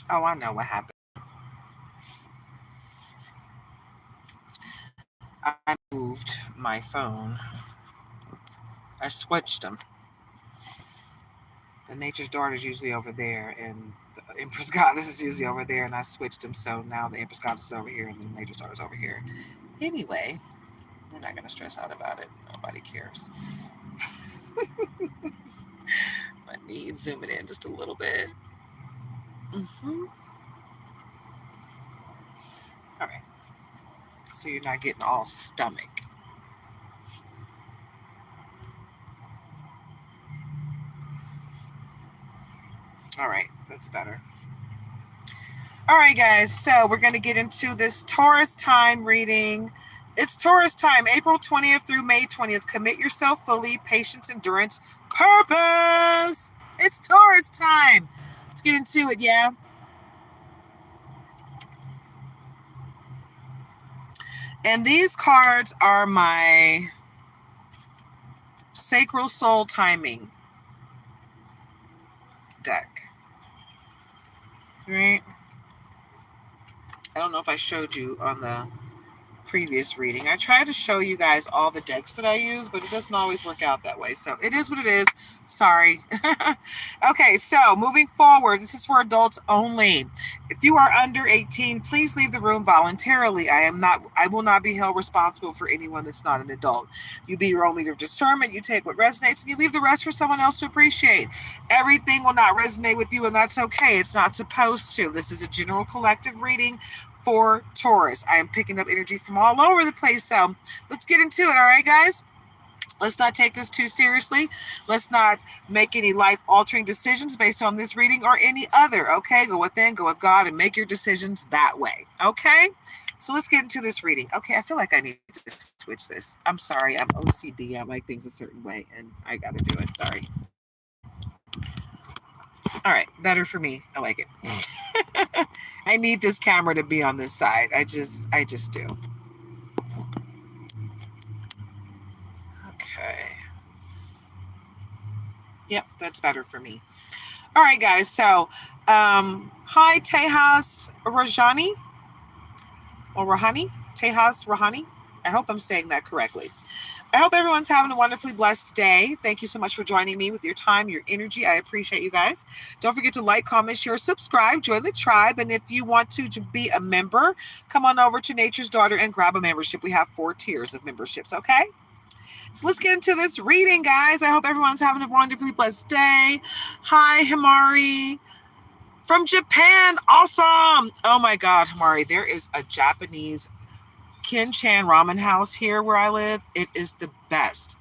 Oh, I know what happened. I moved my phone. I switched them. The Nature's Daughter is usually over there, and the Empress Goddess is usually over there, and I switched them, so now the Empress Goddess is over here, and the Nature's Daughter is over here. Anyway, we're not going to stress out about it. Nobody cares. Let me zoom it in just a little bit. Mm-hmm. All right. So you're not getting all stomach. All right, that's better. All right, guys, so we're going to get into this Taurus time reading. It's Taurus time, April 20th through May 20th. Commit yourself fully, patience, endurance, purpose. It's Taurus time. Let's get into it, yeah? And these cards are my Sacral Soul Timing deck. Right? I don't know if I showed you on the previous reading. I try to show you guys all the decks that I use, but it doesn't always work out that way. So it is what it is. Sorry. Okay, so moving forward, this is for adults only. If you are under 18, please leave the room voluntarily. I will not be held responsible for anyone that's not an adult. You be your own leader of discernment. You take what resonates and you leave the rest for someone else to appreciate. Everything will not resonate with you, and that's okay. It's not supposed to. This is a general collective reading for Taurus. I am picking up energy from all over the place, so let's get into it. All right, guys? Let's not take this too seriously. Let's not make any life-altering decisions based on this reading or any other, okay? Go within, go with God, and make your decisions that way, okay? So let's get into this reading. Okay, I feel like I need to switch this. I'm sorry, I'm OCD. I like things a certain way, and I got to do it. Sorry. All right, better for me. I like it. I need this camera to be on this side. I just do. Okay. Yep, that's better for me. All right, guys. So, hi, Tejas Rajani or Rahani. Tejas Rahani. I hope I'm saying that correctly. I hope everyone's having a wonderfully blessed day. Thank you so much for joining me with your time, your energy. I appreciate you guys. Don't forget to like, comment, share, subscribe, join the tribe. And if you want to be a member, come on over to Nature's Daughter and grab a membership. We have 4 tiers of memberships, okay? So let's get into this reading, guys. I hope everyone's having a wonderfully blessed day. Hi, Himari from Japan. Awesome. Oh my God, Himari, there is a Japanese Kin-chan ramen house here where I live. It is the best.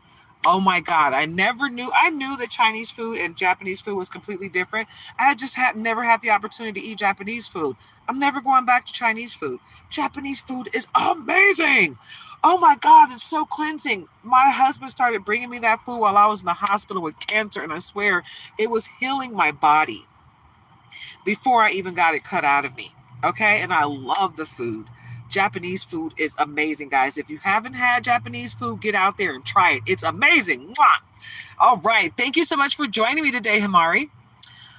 Oh my God. I knew that Chinese food and Japanese food was completely different. I just never had the opportunity to eat Japanese food. I'm never going back to Chinese food. Japanese food is amazing. Oh my God, it's so cleansing. My husband started bringing me that food while I was in the hospital with cancer, and I swear it was healing my body before I even got it cut out of me. Okay, and I love the food. Japanese food is amazing, guys. If you haven't had Japanese food, get out there and try it. It's amazing. Mwah! All right. Thank you so much for joining me today, Himari.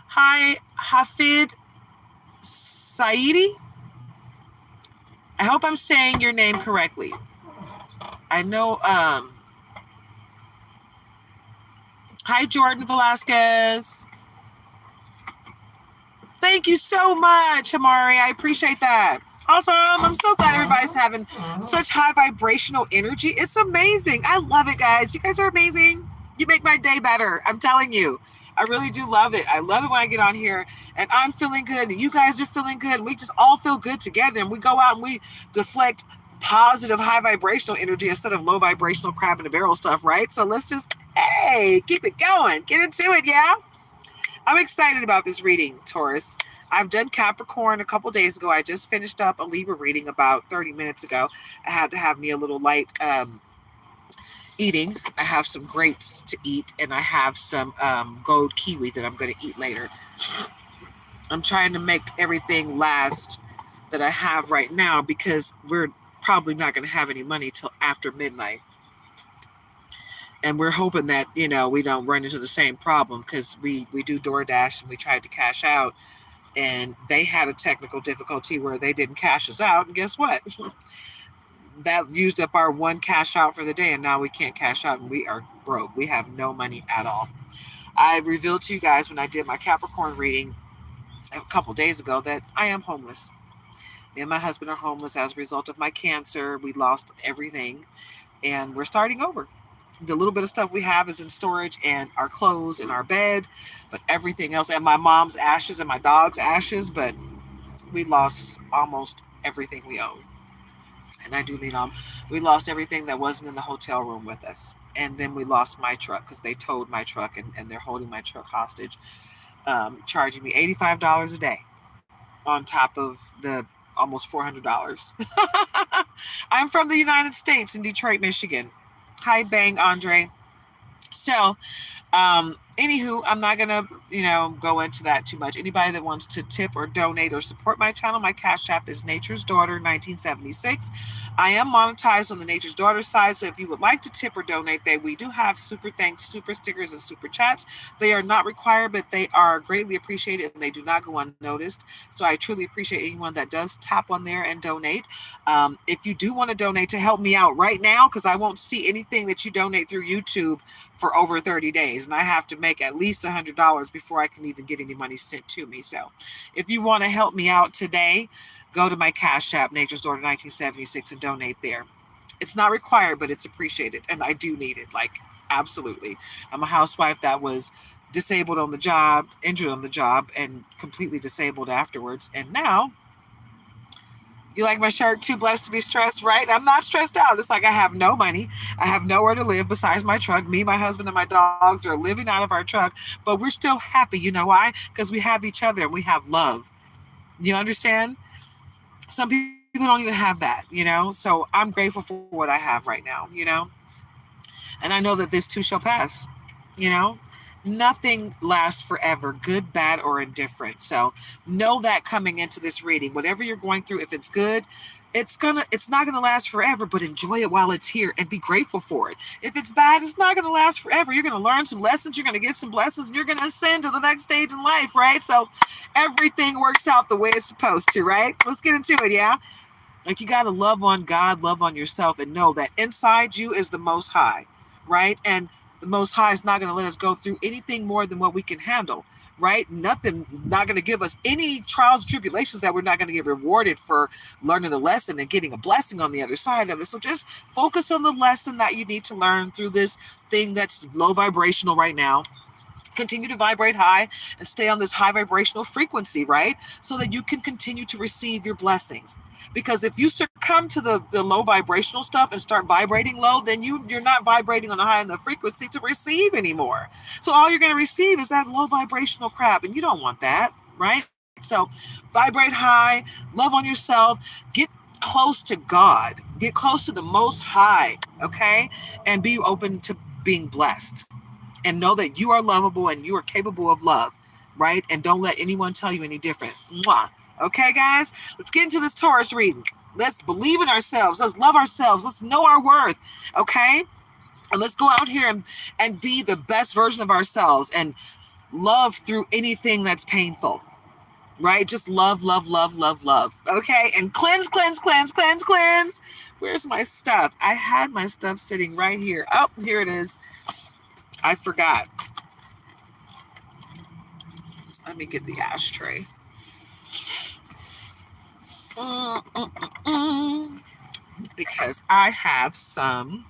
Hi, Hafid Saidi. I hope I'm saying your name correctly. I know. Hi, Jordan Velasquez. Thank you so much, Himari. I appreciate that. Awesome. I'm so glad everybody's having such high vibrational energy. It's amazing. I love it, guys. You guys are amazing. You make my day better. I'm telling you. I really do love it. I love it when I get on here and I'm feeling good and you guys are feeling good and we just all feel good together and we go out and we deflect positive high vibrational energy instead of low vibrational crab in the barrel stuff, right? So let's just, hey, keep it going. Get into it, yeah? I'm excited about this reading, Taurus. I've done Capricorn a couple days ago. I just finished up a Libra reading about 30 minutes ago. I had to have me a little light eating. I have some grapes to eat, and I have some gold kiwi that I'm going to eat later. I'm trying to make everything last that I have right now because we're probably not going to have any money till after midnight. And we're hoping that, we don't run into the same problem because we do DoorDash and we tried to cash out and they had a technical difficulty where they didn't cash us out. And guess what? That used up our one cash out for the day, and now we can't cash out, and we are broke. We have no money at all. I revealed to you guys when I did my Capricorn reading a couple days ago that I am homeless. Me and my husband are homeless as a result of my cancer. We lost everything, and we're starting over. The little bit of stuff we have is in storage, and our clothes and our bed, but everything else, and my mom's ashes and my dog's ashes, but we lost almost everything we own. And I do mean we lost everything that wasn't in the hotel room with us. And then we lost my truck because they towed my truck, and they're holding my truck hostage, charging me $85 a day on top of the almost $400. I'm from the United States in Detroit, Michigan. Hi, Bang, Andre. So, anywho, I'm not gonna, go into that too much. Anybody that wants to tip or donate or support my channel, my Cash App is Nature's Daughter 1976. I am monetized on the Nature's Daughter side, so if you would like to tip or donate, we do have super thanks, super stickers, and super chats. They are not required, but they are greatly appreciated, and they do not go unnoticed. So I truly appreciate anyone that does tap on there and donate. If you do want to donate to help me out right now, because I won't see anything that you donate through YouTube for over 30 days, and I have to make at least $100 before I can even get any money sent to me. So if you want to help me out today, go to my Cash App, Nature's Daughter 1976, and donate there. It's not required, but it's appreciated, and I do need it, like, absolutely. I'm a housewife that was disabled on the job, injured on the job, and completely disabled afterwards, and now you like my shirt? Too blessed to be stressed, right? I'm not stressed out. It's like I have no money. I have nowhere to live besides my truck. Me, my husband, and my dogs are living out of our truck, but we're still happy. You know why? Because we have each other and we have love. You understand? Some people don't even have that, So I'm grateful for what I have right now. And I know that this too shall pass, you know? Nothing lasts forever, good, bad, or indifferent. So know that coming into this reading, whatever you're going through, if it's good, it's not gonna last forever, but enjoy it while it's here and be grateful for it. If it's bad, it's not gonna last forever. You're gonna learn some lessons, you're gonna get some blessings, and you're gonna ascend to the next stage in life, right? So everything works out the way it's supposed to, right? Let's get into it, yeah? Like, you gotta love on God, love on yourself, and know that inside you is the Most High, right? And the Most High is not going to let us go through anything more than what we can handle, right? Nothing, not going to give us any trials, tribulations that we're not going to get rewarded for learning the lesson and getting a blessing on the other side of it. So just focus on the lesson that you need to learn through this thing that's low vibrational right now. Continue to vibrate high and stay on this high vibrational frequency, right? So that you can continue to receive your blessings. Because if you succumb to the low vibrational stuff and start vibrating low, then you're not vibrating on a high enough frequency to receive anymore. So all you're going to receive is that low vibrational crap, and you don't want that, right? So vibrate high, love on yourself, get close to God, get close to the Most High, okay? And be open to being blessed. And know that you are lovable and you are capable of love, right? And don't let anyone tell you any different. Mwah. Okay, guys? Let's get into this Taurus reading. Let's believe in ourselves. Let's love ourselves. Let's know our worth, okay? And let's go out here and be the best version of ourselves and love through anything that's painful, right? Just love, love, love, love, love, okay? And cleanse, cleanse, cleanse, cleanse, cleanse. Where's my stuff? I had my stuff sitting right here. Oh, here it is. I forgot. Let me get the ashtray. Because I have some.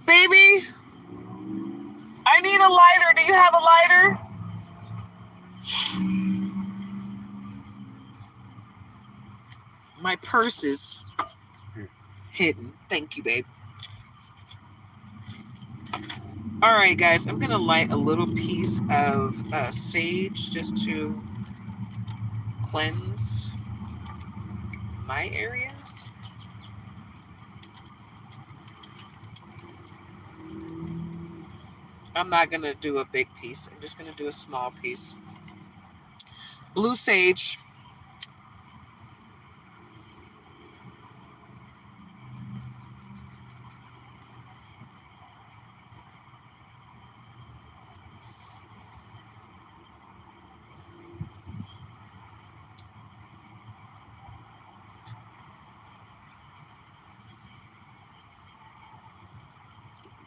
Baby, I need a lighter. Do you have a lighter? My purse is hidden. Thank you, babe. All right, guys, I'm going to light a little piece of sage just to cleanse my area. I'm not going to do a big piece. I'm just going to do a small piece. Blue sage.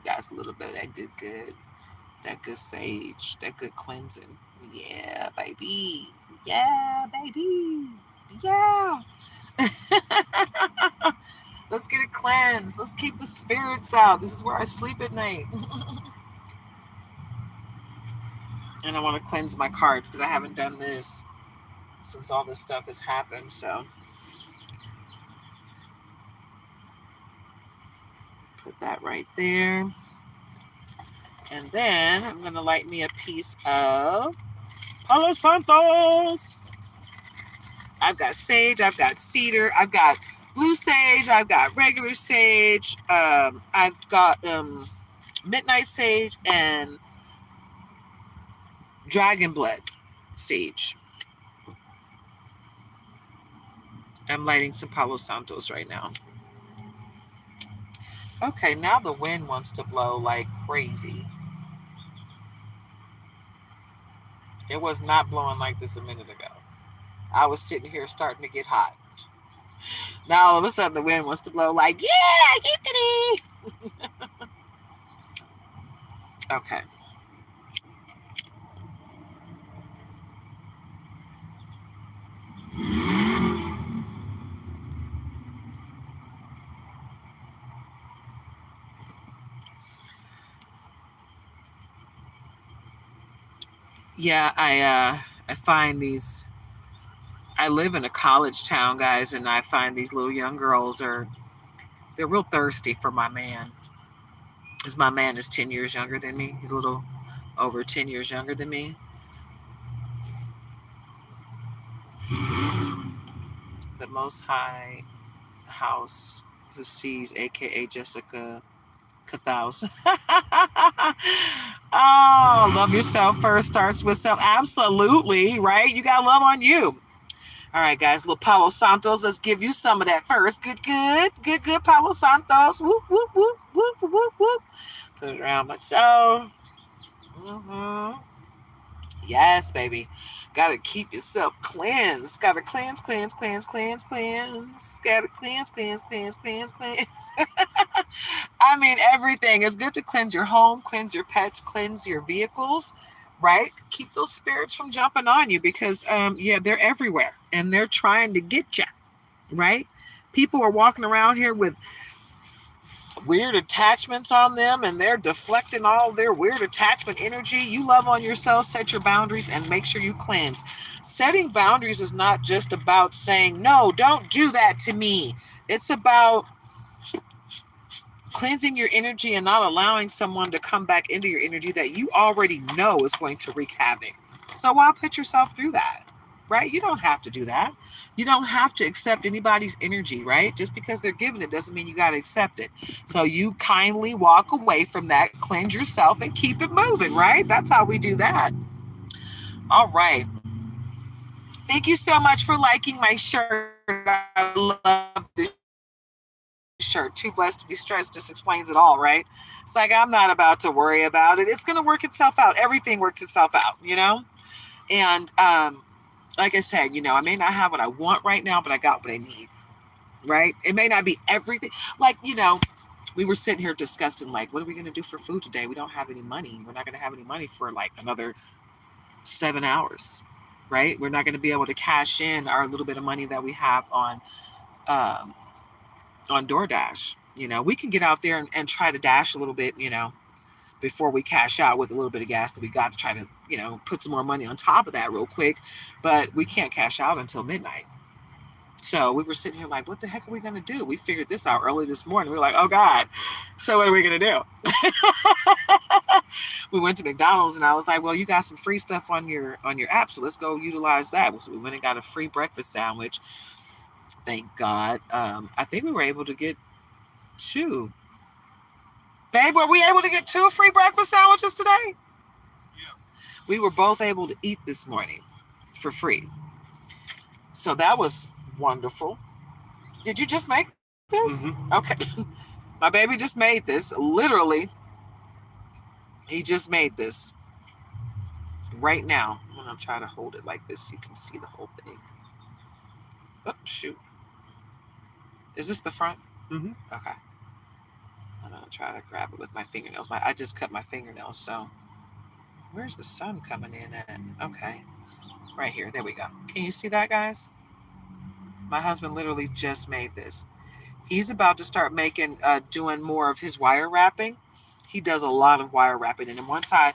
guys a little bit of that good sage, that good cleansing. Yeah, baby. Yeah, baby. Yeah. Let's get it cleansed. Let's keep the spirits out. This is where I sleep at night. And I want to cleanse my cards because I haven't done this since all this stuff has happened. So put that right there. And then I'm going to light me a piece of Palo Santos. I've got sage, I've got cedar, I've got blue sage, I've got regular sage, I've got midnight sage and dragon blood sage. I'm lighting some Palo Santos right now. Okay, now the wind wants to blow like crazy. It was not blowing like this a minute ago. I was sitting here starting to get hot. Now all of a sudden the wind wants to blow like, yeah, get to me. Okay. Yeah, I find these. I live in a college town, guys, and I find these little young girls they're real thirsty for my man. Because my man is 10 years younger than me. He's a little over 10 years younger than me. The Most High House who sees, aka Jessica Cathaus. Oh, love yourself first starts with self. Absolutely, right? You got love on you. All right, guys, little Palo Santos. Let's give you some of that first. Good, Palo Santos. Whoop, whoop, whoop, whoop, whoop, whoop. Put it around myself. Mm-hmm. Yes, baby. Gotta keep yourself cleansed. Gotta cleanse. Gotta cleanse. I mean, everything. It's good to cleanse your home, cleanse your pets, cleanse your vehicles, right? Keep those spirits from jumping on you because, yeah, they're everywhere and they're trying to get you, right? People are walking around here with weird attachments on them and they're deflecting all their weird attachment energy. You love on yourself, set your boundaries, and make sure you cleanse. Setting boundaries is not just about saying, no, don't do that to me. It's about cleansing your energy and not allowing someone to come back into your energy that you already know is going to wreak havoc. So why put yourself through that, right? You don't have to do that. You don't have to accept anybody's energy, right? Just because they're giving it doesn't mean you got to accept it. So you kindly walk away from that, cleanse yourself, and keep it moving, right? That's how we do that. All right. Thank you so much for liking my shirt. I love this shirt. Too blessed to be stressed just explains it all, right? It's like I'm not about to worry about it. It's going to work itself out. Everything works itself out, you know? And like I said, I may not have what I want right now, but I got what I need, right? It may not be everything. Like, we were sitting here discussing, like, what are we going to do for food today? We don't have any money. We're not going to have any money for like another 7 hours, right? We're not going to be able to cash in our little bit of money that we have on DoorDash. We can get out there and try to dash a little bit, before we cash out with a little bit of gas that we got to try to, put some more money on top of that real quick. But we can't cash out until midnight. So we were sitting here like, what the heck are we going to do? We figured this out early this morning. We were like, oh God, so what are we going to do? We went to McDonald's and I was like, well, you got some free stuff on your app. So let's go utilize that. So we went and got a free breakfast sandwich. Thank God. I think we were able to get 2. Babe, were we able to get 2 free breakfast sandwiches today? Yeah. We were both able to eat this morning for free. So that was wonderful. Did you just make this? Mm-hmm. Okay. My baby just made this. Literally, he just made this right now. I'm going to try to hold it like this so you can see the whole thing. Oh, shoot. Is this the front? Mm-hmm. Okay. I'm gonna try to grab it with my fingernails. I just cut my fingernails, so where's the sun coming in at? Okay, right here. There we go. Can you see that, guys? My husband literally just made this. He's about to start doing more of his wire wrapping. He does a lot of wire wrapping, and then once I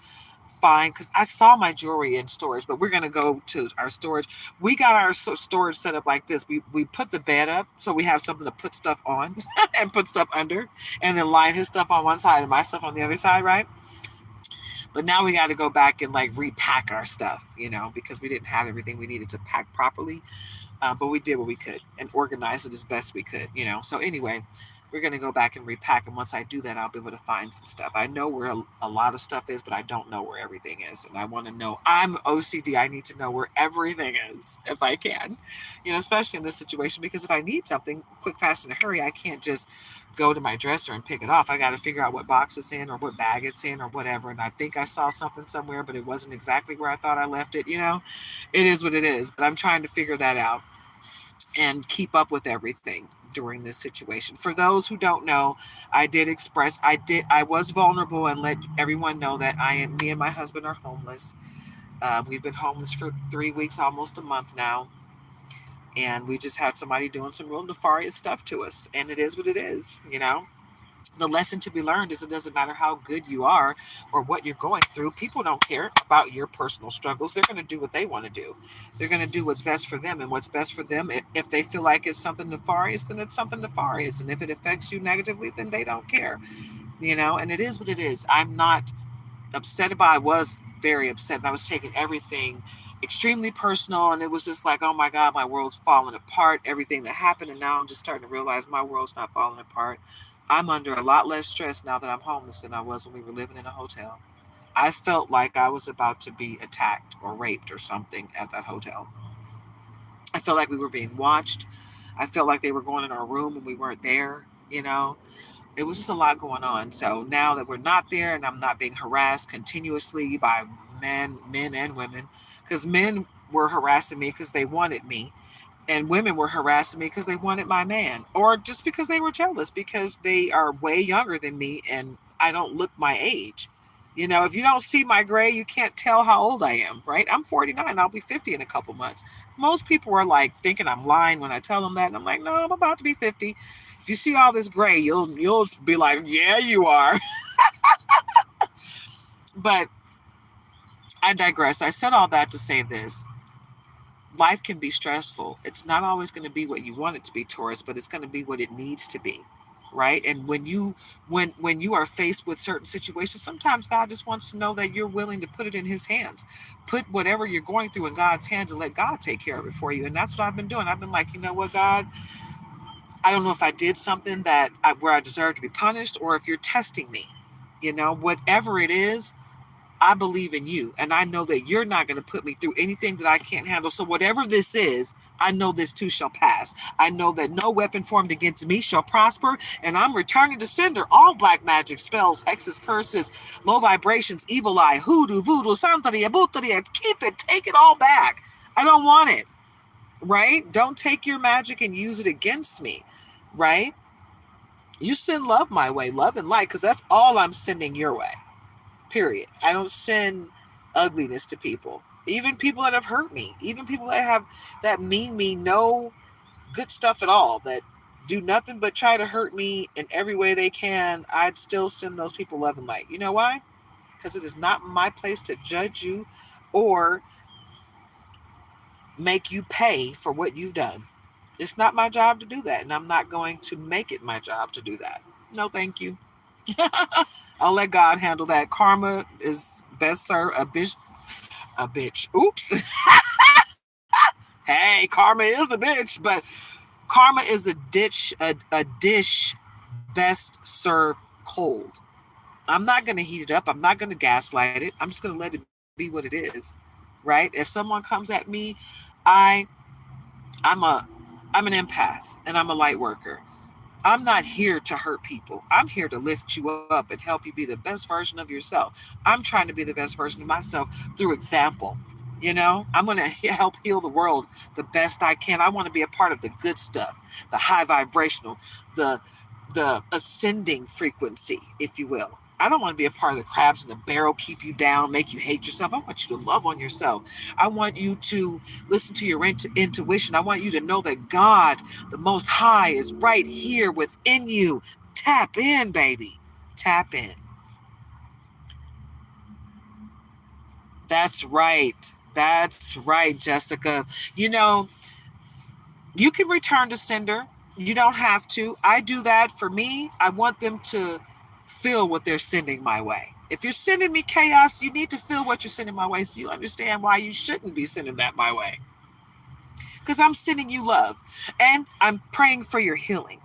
find, because I saw my jewelry in storage, but we're gonna go to our storage. We got our storage set up like this. We put the bed up so we have something to put stuff on and put stuff under, and then line his stuff on one side and my stuff on the other side, right? But now we got to go back and like repack our stuff, because we didn't have everything we needed to pack properly. But we did what we could and organized it as best we could. So anyway, we're going to go back and repack. And once I do that, I'll be able to find some stuff. I know where a lot of stuff is, but I don't know where everything is. And I want to know, I'm OCD. I need to know where everything is if I can, especially in this situation, because if I need something quick, fast, in a hurry, I can't just go to my dresser and pick it off. I got to figure out what box it's in or what bag it's in or whatever. And I think I saw something somewhere, but it wasn't exactly where I thought I left it. It is what it is, but I'm trying to figure that out and keep up with everything during this situation. For those who don't know, I was vulnerable and let everyone know that me and my husband are homeless. We've been homeless for 3 weeks, almost a month now. And we just had somebody doing some real nefarious stuff to us. And it is what it is. The lesson to be learned is it doesn't matter how good you are or what you're going through. People don't care about your personal struggles. They're going to do what they want to do. They're going to do what's best for them. And what's best for them, if they feel like it's something nefarious, then it's something nefarious. And if it affects you negatively, then they don't care. And it is what it is. I'm not upset about it. I was very upset. I was taking everything extremely personal, and it was just like, oh my God, my world's falling apart, everything that happened. And now I'm just starting to realize my world's not falling apart. I'm under a lot less stress now that I'm homeless than I was when we were living in a hotel. I felt like I was about to be attacked or raped or something at that hotel. I felt like we were being watched. I felt like they were going in our room and we weren't there. It was just a lot going on. So now that we're not there and I'm not being harassed continuously by men and women, because men were harassing me because they wanted me, and women were harassing me because they wanted my man, or just because they were jealous because they are way younger than me and I don't look my age. If you don't see my gray, you can't tell how old I am, right? I'm 49. I'll be 50 in a couple months. Most people are like thinking I'm lying when I tell them that, and I'm like, no, I'm about to be 50. If you see all this gray, you'll be like, yeah, you are. But I digress. I said all that to say this. Life can be stressful. It's not always going to be what you want it to be, Taurus, but it's going to be what it needs to be, right? And when you are faced with certain situations, sometimes God just wants to know that you're willing to put it in His hands. Put whatever you're going through in God's hands and let God take care of it for you. And that's what I've been doing. I've been like, you know what, God, I don't know if I did something where I deserve to be punished, or if you're testing me. Whatever it is, I believe in you, and I know that you're not going to put me through anything that I can't handle. So whatever this is, I know this too shall pass. I know that no weapon formed against me shall prosper, and I'm returning to sender all black magic, spells, hexes, curses, low vibrations, evil eye, hoodoo, voodoo, santeria, bruteria. Keep it, take it all back. I don't want it, right? Don't take your magic and use it against me, right? You send love my way, love and light, because that's all I'm sending your way. Period. I don't send ugliness to people. Even people that have hurt me. Even people that mean me no good stuff at all. That do nothing but try to hurt me in every way they can. I'd still send those people love and light. You know why? Because it is not my place to judge you or make you pay for what you've done. It's not my job to do that, and I'm not going to make it my job to do that. No, thank you. I'll let God handle that. Karma is best served a bitch. Oops. Hey, karma is a bitch, but karma is a dish best served cold. I'm not going to heat it up. I'm not going to gaslight it. I'm just going to let it be what it is. Right? If someone comes at me, I I'm a I'm an empath and I'm a light worker. I'm not here to hurt people. I'm here to lift you up and help you be the best version of yourself. I'm trying to be the best version of myself through example. I'm going to help heal the world the best I can. I want to be a part of the good stuff, the high vibrational, the the ascending frequency, if you will. I don't want to be a part of the crabs in the barrel, keep you down, make you hate yourself. I want you to love on yourself. I want you to listen to your intuition. I want you to know that God, the Most High, is right here within you. Tap in, baby. Tap in. That's right. That's right, Jessica. You know, you can return to sender. You don't have to. I do that for me. I want them to feel what they're sending my way. If you're sending me chaos, you need to feel what you're sending my way so you understand why you shouldn't be sending that my way. Because I'm sending you love and I'm praying for your healing,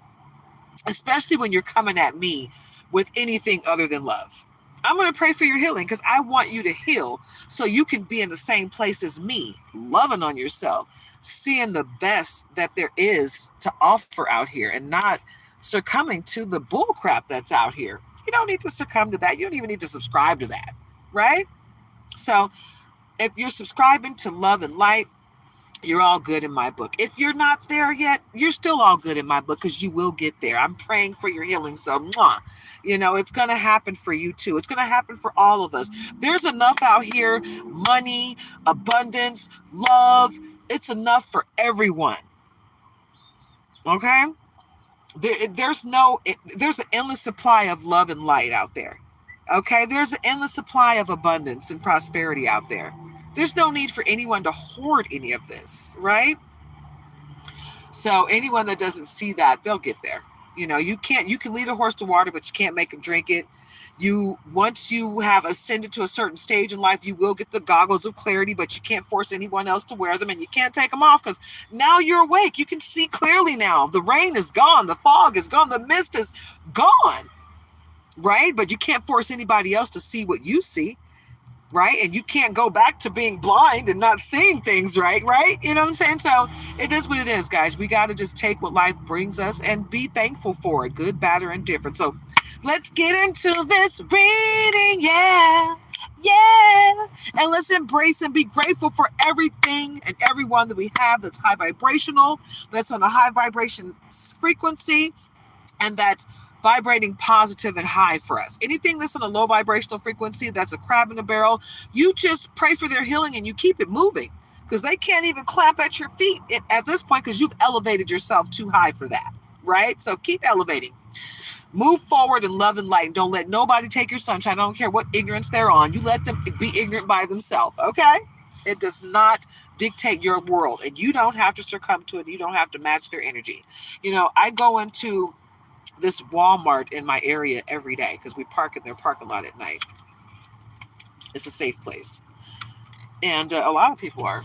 especially when you're coming at me with anything other than love. I'm going to pray for your healing because I want you to heal so you can be in the same place as me, loving on yourself, seeing the best that there is to offer out here and not succumbing to the bull crap that's out here. You don't need to succumb to that. You don't even need to subscribe to that, right? So if you're subscribing to love and light, you're all good in my book. If you're not there yet, you're still all good in my book because you will get there. I'm praying for your healing. So, mwah. You know, it's going to happen for you too. It's going to happen for all of us. There's enough out here, money, abundance, love. It's enough for everyone. Okay? There's an endless supply of love and light out there. Okay? There's an endless supply of abundance and prosperity out there. There's no need for anyone to hoard any of this, right? So anyone that doesn't see that, they'll get there. You know, you can lead a horse to water, but you can't make him drink it. Once you have ascended to a certain stage in life, you will get the goggles of clarity, but you can't force anyone else to wear them, and you can't take them off because now you're awake. You can see clearly now. The rain is gone. The fog is gone. The mist is gone, right? But you can't force anybody else to see what you see. Right? And you can't go back to being blind and not seeing things right? You know what I'm saying? So it is what it is, guys. We got to just take what life brings us and be thankful for it, good, bad, or indifferent. So let's get into this reading. Yeah. And let's embrace and be grateful for everything and everyone that we have that's high vibrational, that's on a high vibration frequency, and that's vibrating positive and high for us. Anything that's on a low vibrational frequency, that's a crab in a barrel, you just pray for their healing and you keep it moving because they can't even clap at your feet at this point because you've elevated yourself too high for that, right? So keep elevating. Move forward in love and light. And don't let nobody take your sunshine. I don't care what ignorance they're on. You let them be ignorant by themselves, okay? It does not dictate your world, and you don't have to succumb to it. You don't have to match their energy. You know, I go into this Walmart in my area every day because we park in their parking lot at night. It's a safe place. And a lot of people are,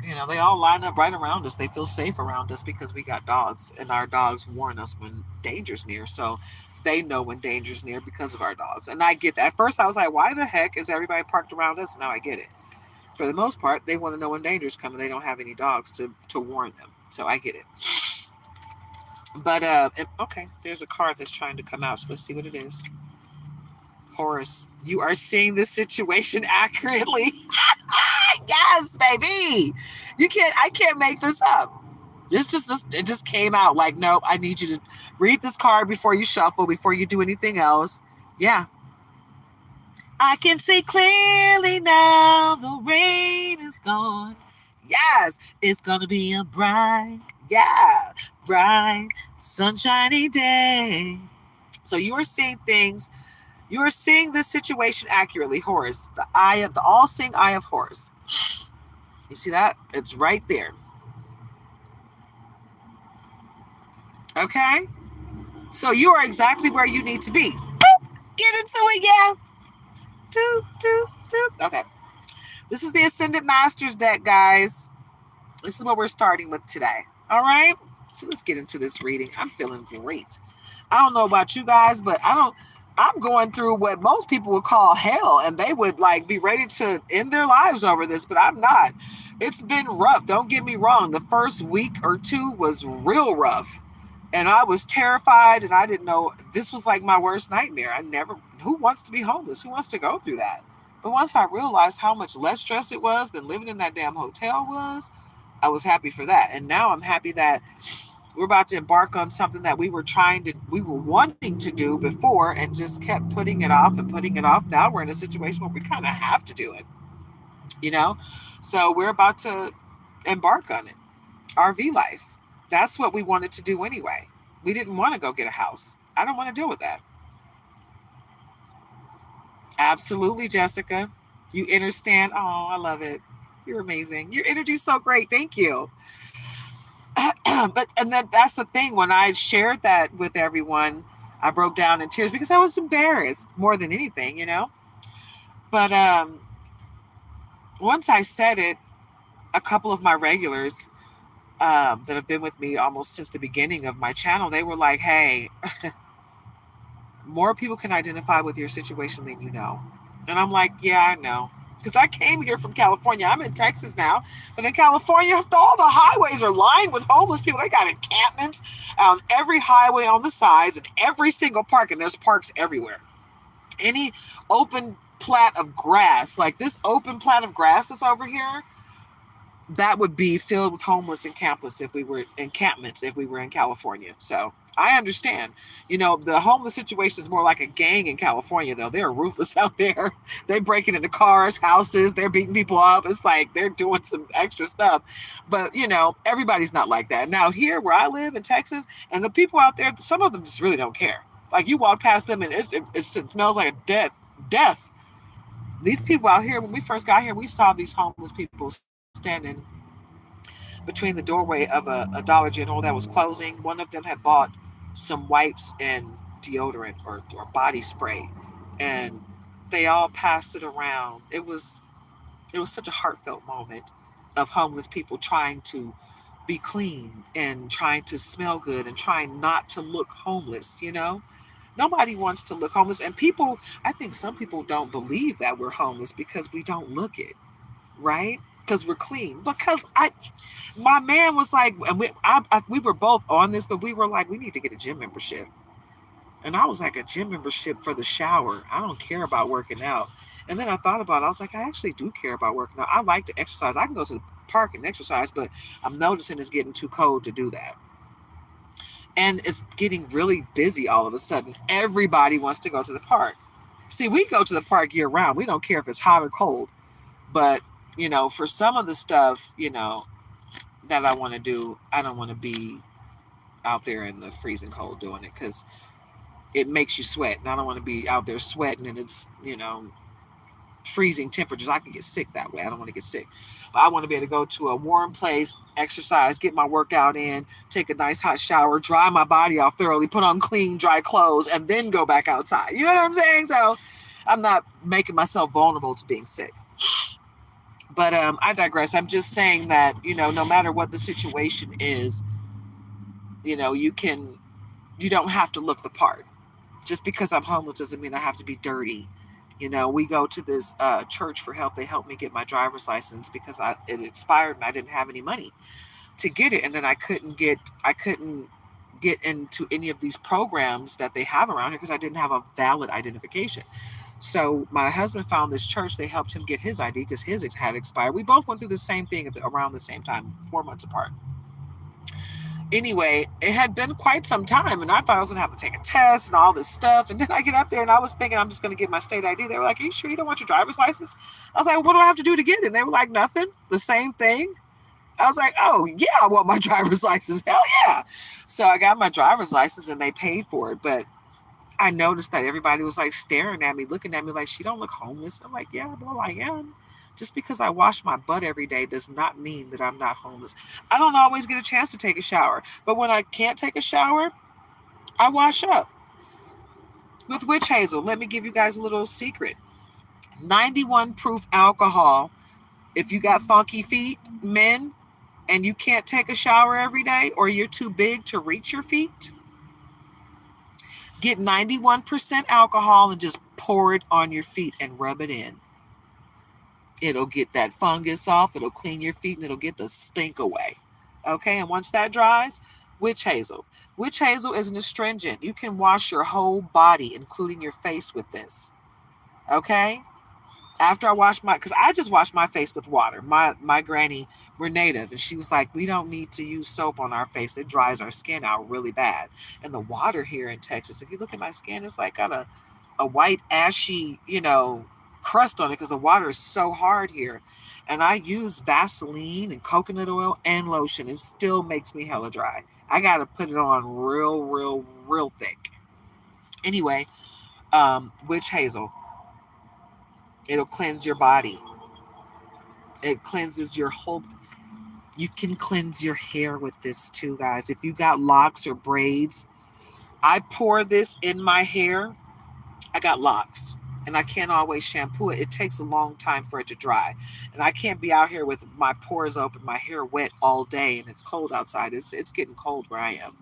you know, they all line up right around us. They feel safe around us because we got dogs and our dogs warn us when danger's near. So they know when danger's near because of our dogs. And I get that. At first I was like, why the heck is everybody parked around us? Now I get it. For the most part, they want to know when danger's coming. They don't have any dogs to warn them. So I get it. But, okay, there's a card that's trying to come out. So let's see what it is. Taurus, you are seeing this situation accurately. Yes, baby. I can't make this up. It just came out like, nope, I need you to read this card before you shuffle, before you do anything else. Yeah. I can see clearly now the rain is gone. Yes, it's going to be a bright, sunshiny day. So you are seeing things. You are seeing this situation accurately, Horus. The all-seeing eye of Horus. You see that? It's right there. Okay? So you are exactly where you need to be. Boop! Get into it, yeah. Okay. This is the Ascended Masters deck, guys. This is what we're starting with today. All right? So let's get into this reading. I'm feeling great. I don't know about you guys, but I'm going through what most people would call hell, and they would like be ready to end their lives over this, but I'm not. It's been rough. Don't get me wrong. The first week or two was real rough, and I was terrified, and I didn't know. This was like my worst nightmare. Who wants to be homeless? Who wants to go through that? But once I realized how much less stress it was than living in that damn hotel was, I was happy for that. And now I'm happy that we're about to embark on something that we were wanting to do before and just kept putting it off and putting it off. Now we're in a situation where we kind of have to do it, you know? So we're about to embark on it. RV life. That's what we wanted to do anyway. We didn't want to go get a house. I don't want to deal with that. Absolutely, Jessica. You understand. Oh, I love it. You're amazing. Your energy's so great. Thank you. But and then that's the thing. When I shared that with everyone, I broke down in tears because I was embarrassed more than anything, you know. But once I said it, a couple of my regulars that have been with me almost since the beginning of my channel, they were like, "Hey, more people can identify with your situation than you know." And I'm like, "Yeah, I know." Because I came here from California. I'm in Texas now. But in California, all the highways are lined with homeless people. They got encampments on every highway on the sides and every single park. And there's parks everywhere. Any open plat of grass, like this open plat of grass that's over here, that would be filled with homeless encampments if we were in California. So I understand. You know, the homeless situation is more like a gang in California, though. They're ruthless out there. They breaking into cars, houses, they're beating people up. It's like they're doing some extra stuff. But you know, everybody's not like that. Now here where I live in Texas, and the people out there, some of them just really don't care. Like you walk past them and it smells like a death. These people out here, when we first got here, we saw these homeless people standing between the doorway of a Dollar General that was closing. One of them had bought some wipes and deodorant or body spray, and they all passed it around. It was such a heartfelt moment of homeless people trying to be clean and trying to smell good and trying not to look homeless, you know? Nobody wants to look homeless. And people, I think some people don't believe that we're homeless because we don't look it, right? Because we're clean. Because my man was like, and we were both on this, but we were like, we need to get a gym membership. And I was like, a gym membership for the shower. I don't care about working out. And then I thought about it. I was like, I actually do care about working out. I like to exercise. I can go to the park and exercise, but I'm noticing it's getting too cold to do that. And it's getting really busy all of a sudden. Everybody wants to go to the park. See, we go to the park year round. We don't care if it's hot or cold. But, you know, for some of the stuff, you know, that I want to do, I don't want to be out there in the freezing cold doing it because it makes you sweat. And I don't want to be out there sweating and it's, you know, freezing temperatures. I can get sick that way. I don't want to get sick. But I want to be able to go to a warm place, exercise, get my workout in, take a nice hot shower, dry my body off thoroughly, put on clean, dry clothes, and then go back outside. You know what I'm saying? So I'm not making myself vulnerable to being sick. But I digress. I'm just saying that, you know, no matter what the situation is, you know, you don't have to look the part. Just because I'm homeless doesn't mean I have to be dirty. You know, we go to this church for help. They helped me get my driver's license because it expired and I didn't have any money to get it. And then I couldn't get into any of these programs that they have around here because I didn't have a valid identification. So my husband found this church. They helped him get his ID because his had expired. We both went through the same thing around the same time, 4 months apart. Anyway, it had been quite some time, and I thought I was going to have to take a test and all this stuff. And then I get up there, and I was thinking I'm just going to get my state ID. They were like, are you sure you don't want your driver's license? I was like, what do I have to do to get it? And they were like, nothing. The same thing. I was like, oh, yeah, I want my driver's license. Hell yeah. So I got my driver's license, and they paid for it. But I noticed that everybody was like staring at me, looking at me like, she don't look homeless. I'm like, yeah, well, I am. Just because I wash my butt every day does not mean that I'm not homeless. I don't always get a chance to take a shower. But when I can't take a shower, I wash up. With witch hazel, let me give you guys a little secret. 91 proof alcohol. If you got funky feet, men, and you can't take a shower every day or you're too big to reach your feet, get 91% alcohol and just pour it on your feet and rub it in. It'll get that fungus off. It'll clean your feet and it'll get the stink away. Okay, and once that dries, witch hazel. Witch hazel is an astringent. You can wash your whole body, including your face, with this. Okay? After I washed because I just washed my face with water. My granny, we're native, and she was like, we don't need to use soap on our face. It dries our skin out really bad. And the water here in Texas, if you look at my skin, it's like got a white ashy, crust on it because the water is so hard here. And I use Vaseline and coconut oil and lotion. It still makes me hella dry. I gotta put it on real, real, real thick. Anyway, witch hazel. It'll cleanse your body. It cleanses your whole. You can cleanse your hair with this too, guys. If you got locks or braids, I pour this in my hair. I got locks and I can't always shampoo it. It takes a long time for it to dry. And I can't be out here with my pores open, my hair wet all day, and it's cold outside. It's getting cold where I am.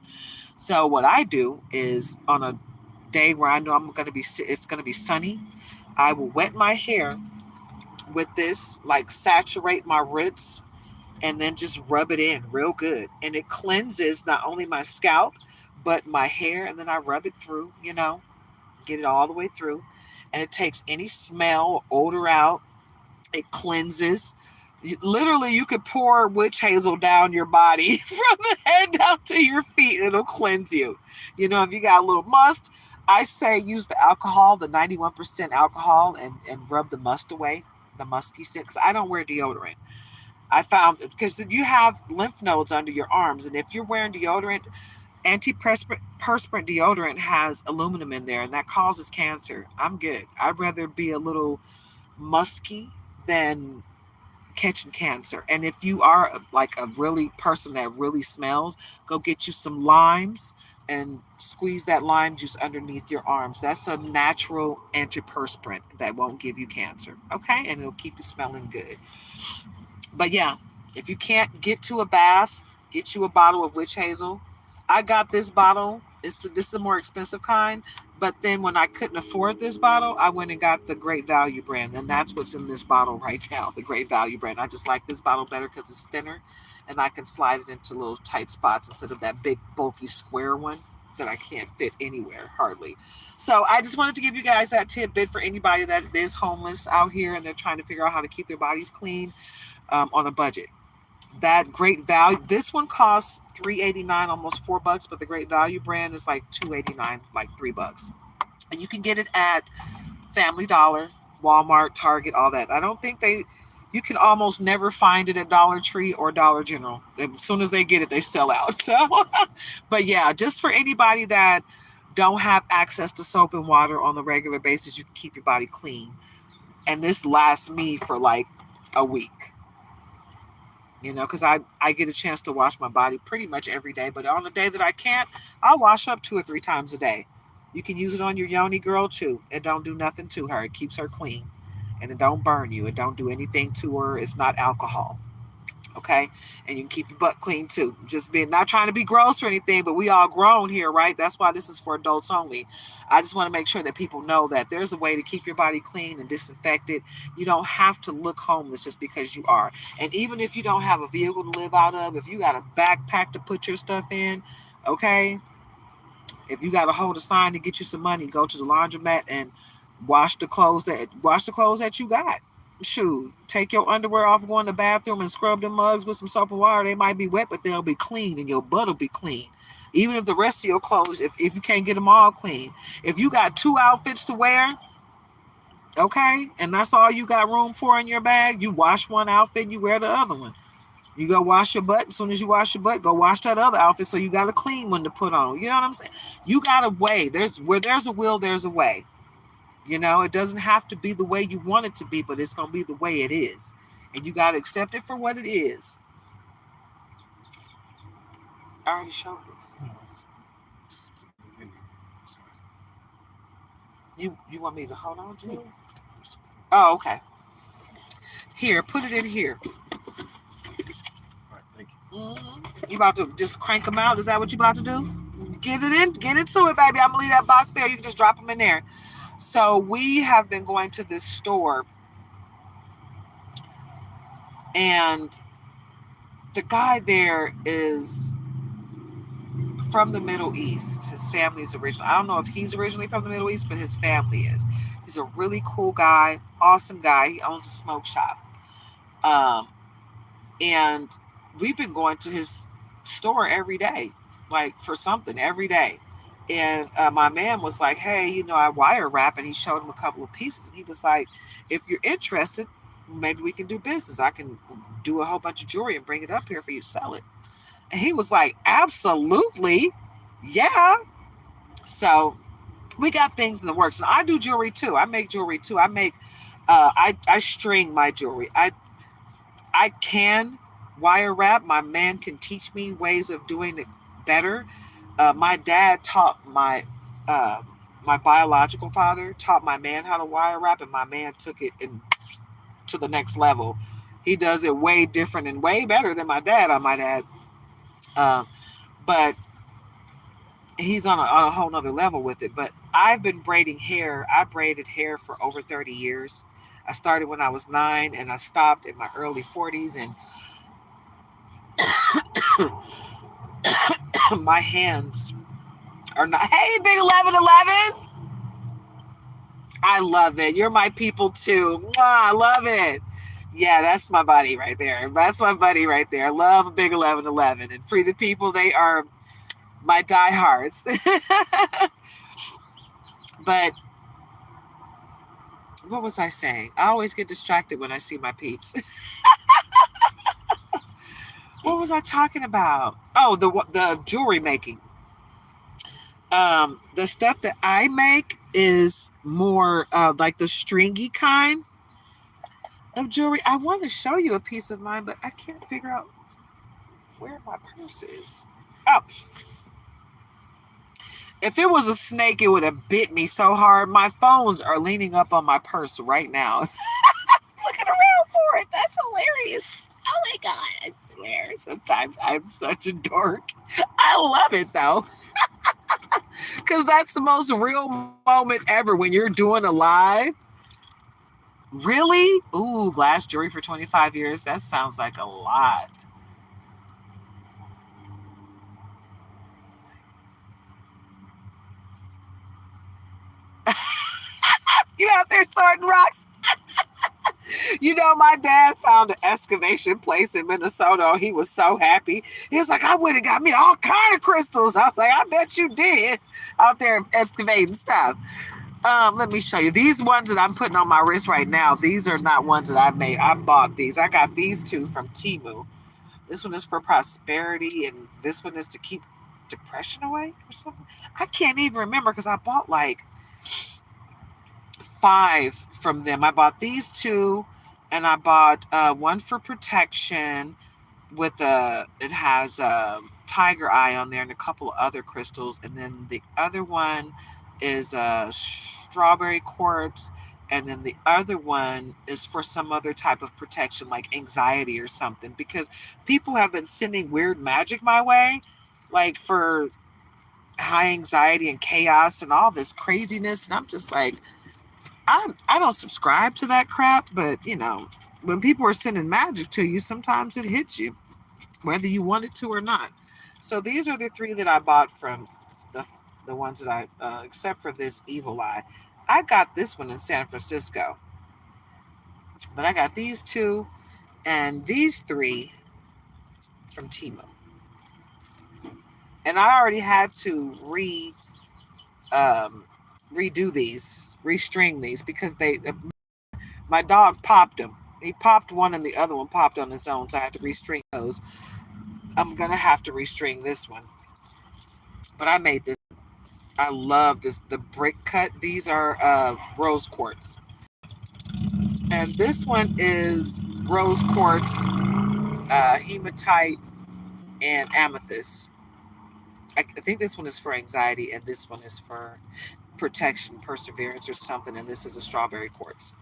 So what I do is on a day where I know it's going to be sunny, I will wet my hair with this, like saturate my roots, and then just rub it in real good. And it cleanses not only my scalp, but my hair. And then I rub it through, get it all the way through. And it takes any smell or odor out. It cleanses. Literally, you could pour witch hazel down your body from the head down to your feet. It'll cleanse you. If you got a little must, I say use the alcohol, the 91% alcohol, and rub the must away, the musky scent, because I don't wear deodorant. I found, because you have lymph nodes under your arms, and if you're wearing deodorant, antiperspirant deodorant has aluminum in there, and that causes cancer. I'm good. I'd rather be a little musky than catching cancer. And if you are like a really person that really smells, go get you some limes and squeeze that lime juice underneath your arms. That's a natural antiperspirant that won't give you cancer. Okay, and it'll keep you smelling good. But yeah, if you can't get to a bath, get you a bottle of witch hazel. I got this bottle. This is a more expensive kind. But then when I couldn't afford this bottle, I went and got the Great Value brand. And that's what's in this bottle right now, the Great Value brand. I just like this bottle better because it's thinner. And I can slide it into little tight spots instead of that big, bulky, square one that I can't fit anywhere, hardly. So I just wanted to give you guys that tidbit for anybody that is homeless out here and they're trying to figure out how to keep their bodies clean. On a budget. That Great Value, this one costs $3.89, almost $4, but the Great Value brand is like $2.89, like $3. And you can get it at Family Dollar, Walmart, Target, all that. I don't think you can almost never find it at Dollar Tree or Dollar General. As soon as they get it, they sell out. So, but yeah, just for anybody that don't have access to soap and water on a regular basis, you can keep your body clean. And this lasts me for like a week. Because I get a chance to wash my body pretty much every day. But on the day that I can't, I'll wash up 2 or 3 times a day. You can use it on your yoni girl too. It don't do nothing to her. It keeps her clean. And it don't burn you. It don't do anything to her. It's not alcohol. Okay? And you can keep your butt clean too. Just not trying to be gross or anything, but we all grown here, right? That's why this is for adults only. I just want to make sure that people know that there's a way to keep your body clean and disinfected. You don't have to look homeless just because you are. And even if you don't have a vehicle to live out of, if you got a backpack to put your stuff in, okay? If you got to hold a sign to get you some money, go to the laundromat and wash the clothes that you got. Shoot, take your underwear off, go in the bathroom and scrub the mugs with some soap and water. They might be wet, but they'll be clean and your butt will be clean. Even if the rest of your clothes, if you can't get them all clean. If you got 2 outfits to wear, okay, and that's all you got room for in your bag, you wash one outfit and you wear the other one. You go wash your butt. As soon as you wash your butt, go wash that other outfit so you got a clean one to put on. You know what I'm saying? You got a way. Where there's a will, there's a way. It doesn't have to be the way you want it to be, but it's going to be the way it is. And you got to accept it for what it is. I already showed this. No, just in here. Sorry. You want me to hold on to it? Oh, okay. Here, put it in here. All right, thank you. Mm-hmm. You about to just crank them out? Is that what you about to do? Get into it, baby. I'm going to leave that box there. You can just drop them in there. So we have been going to this store and the guy there is from the Middle East. His family is originally, I don't know if he's originally from the Middle East, but his family is. He's a really cool guy, awesome guy. He owns a smoke shop. Um, and we've been going to his store every day, like for something every day. And my man was like, hey, I wire wrap. And he showed him a couple of pieces. And he was like, if you're interested, maybe we can do business. I can do a whole bunch of jewelry and bring it up here for you to sell it. And he was like, absolutely. Yeah. So we got things in the works. And I do jewelry too. I make jewelry too. I string my jewelry. I can wire wrap. My man can teach me ways of doing it better. My dad taught my biological father taught my man how to wire wrap, and my man took it to the next level. He does it way different and way better than my dad, I might add. But he's on a whole nother level with it. But I've been braiding hair. I braided hair for over 30 years. I started when I was 9 and I stopped in my early 40s. And my hands are not. Hey, big 1111. I love it. You're my people too. Mwah, I love it. Yeah, that's my buddy right there. That's my buddy right there. I love big 1111. And Free the People, they are my diehards. But what was I saying? I always get distracted when I see my peeps. What was I talking about? Oh, the jewelry making. The stuff that I make is more like the stringy kind of jewelry. I want to show you a piece of mine, but I can't figure out where my purse is. Oh. If it was a snake, it would have bit me so hard. My phones are leaning up on my purse right now. Looking around for it. That's hilarious. Oh my God, I swear. Sometimes I'm such a dork. I love it though. Because that's the most real moment ever when you're doing a live. Really? Ooh, glass jewelry for 25 years. That sounds like a lot. You out there sorting rocks? My dad found an excavation place in Minnesota. He was so happy. He was like, I went and got me all kind of crystals. I was like, I bet you did, out there excavating stuff. Let me show you. These ones that I'm putting on my wrist right now, these are not ones that I made. I bought these. I got these two from Temu. This one is for prosperity, and this one is to keep depression away or something. I can't even remember because I bought like 5 from them. I bought these 2, and I bought one for protection with it has a tiger eye on there and a couple of other crystals, and then the other one is strawberry quartz, and then the other one is for some other type of protection like anxiety or something, because people have been sending weird magic my way, like for high anxiety and chaos and all this craziness, and I'm just like, I don't subscribe to that crap, but when people are sending magic to you, sometimes it hits you, whether you want it to or not. So these are the 3 that I bought from the ones that I, except for this evil eye. I got this one in San Francisco, but I got these 2 and these 3 from Temu. And I already had to redo these, restring these, because my dog popped them. He popped one and the other one popped on his own, so I had to restring those. I'm gonna have to restring this one, but I made this. I love this. The brick cut. These are rose quartz, and this one is rose quartz, hematite, and amethyst. I think this one is for anxiety, and this one is for protection, perseverance, or something. And this is a strawberry quartz.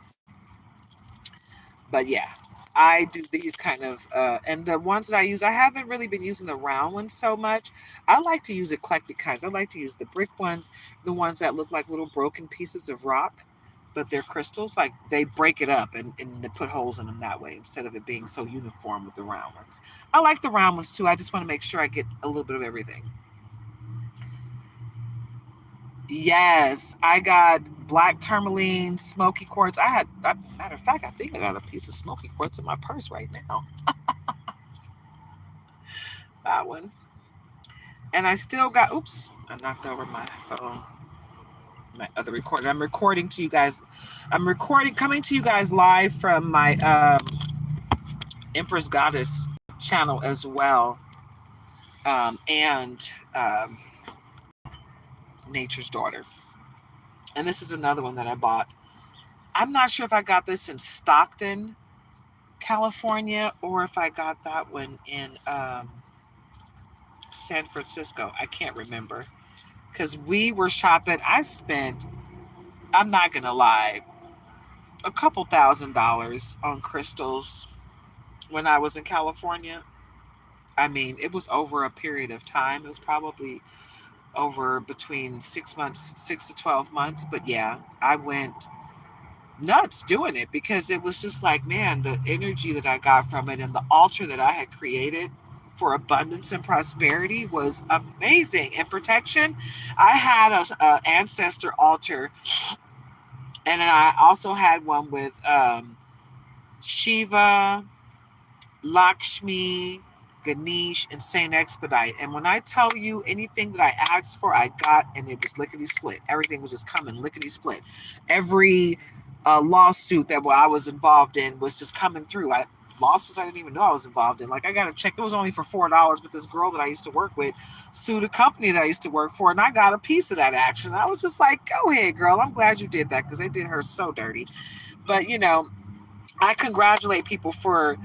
But yeah, I do these kind of, and the ones that I use, I haven't really been using the round ones so much. I like to use eclectic kinds. I like to use the brick ones, the ones that look like little broken pieces of rock, but they're crystals. Like they break it up and they put holes in them that way instead of it being so uniform with the round ones. I like the round ones too. I just want to make sure I get a little bit of everything. Yes, I got black tourmaline, smoky quartz. Matter of fact, I think I got a piece of smoky quartz in my purse right now. That one. And I still got, oops, I knocked over my phone, my other recording. I'm recording to you guys. I'm recording, coming to you guys live from my Empress Goddess channel as well. And Nature's Daughter. And this is another one that I bought. I'm not sure if I got this in Stockton, California, or if I got that one in San Francisco. I can't remember. Because we were shopping. I spent, I'm not going to lie, a couple $1,000s on crystals when I was in California. I mean, it was over a period of time. It was probably over between 6 months, 6 to 12 months. But yeah, I went nuts doing it because it was just like, man, the energy that I got from it and the altar that I had created for abundance and prosperity was amazing. And protection, I had a ancestor altar, and then I also had one with Shiva, Lakshmi, Ganesh, and Saint Expedite. And when I tell you anything that I asked for, I got, and it was lickety split. Everything was just coming lickety split. Every lawsuit that I was involved in was just coming through. Lawsuits I didn't even know I was involved in. Like, I got a check. It was only for $4, but this girl that I used to work with sued a company that I used to work for, and I got a piece of that action. I was just like, go ahead, girl. I'm glad you did that because they did her so dirty. But, I congratulate people for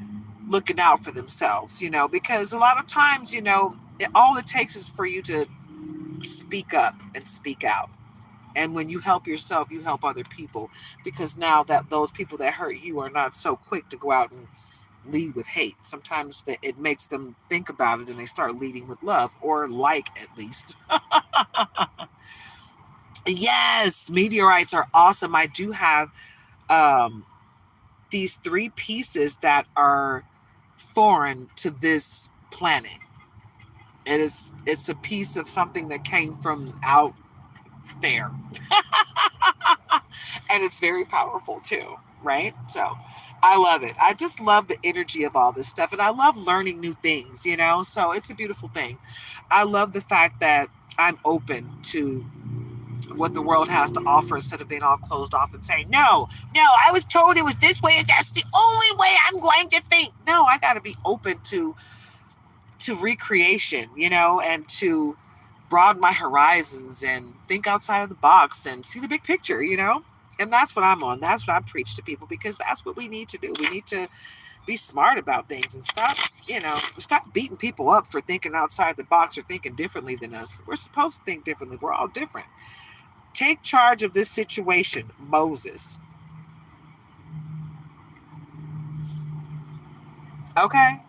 looking out for themselves, because a lot of times, all it takes is for you to speak up and speak out. And when you help yourself, you help other people, because now that those people that hurt you are not so quick to go out and lead with hate. Sometimes it makes them think about it and they start leading with love, or like, at least. Yes, meteorites are awesome. I do have these 3 pieces that are foreign to this planet. It's a piece of something that came from out there. And it's very powerful too, right? So I love it. I just love the energy of all this stuff, and I love learning new things, so it's a beautiful thing. I love the fact that I'm open to what the world has to offer instead of being all closed off and saying, no, I was told it was this way and that's the only way I'm going to think. No, I got to be open to recreation, and to broaden my horizons and think outside of the box and see the big picture, and that's what I'm on. That's what I preach to people, because that's what we need to do. We need to be smart about things and stop beating people up for thinking outside the box or thinking differently than us. We're supposed to think differently. We're all different. Take charge of this situation, Moses. Okay?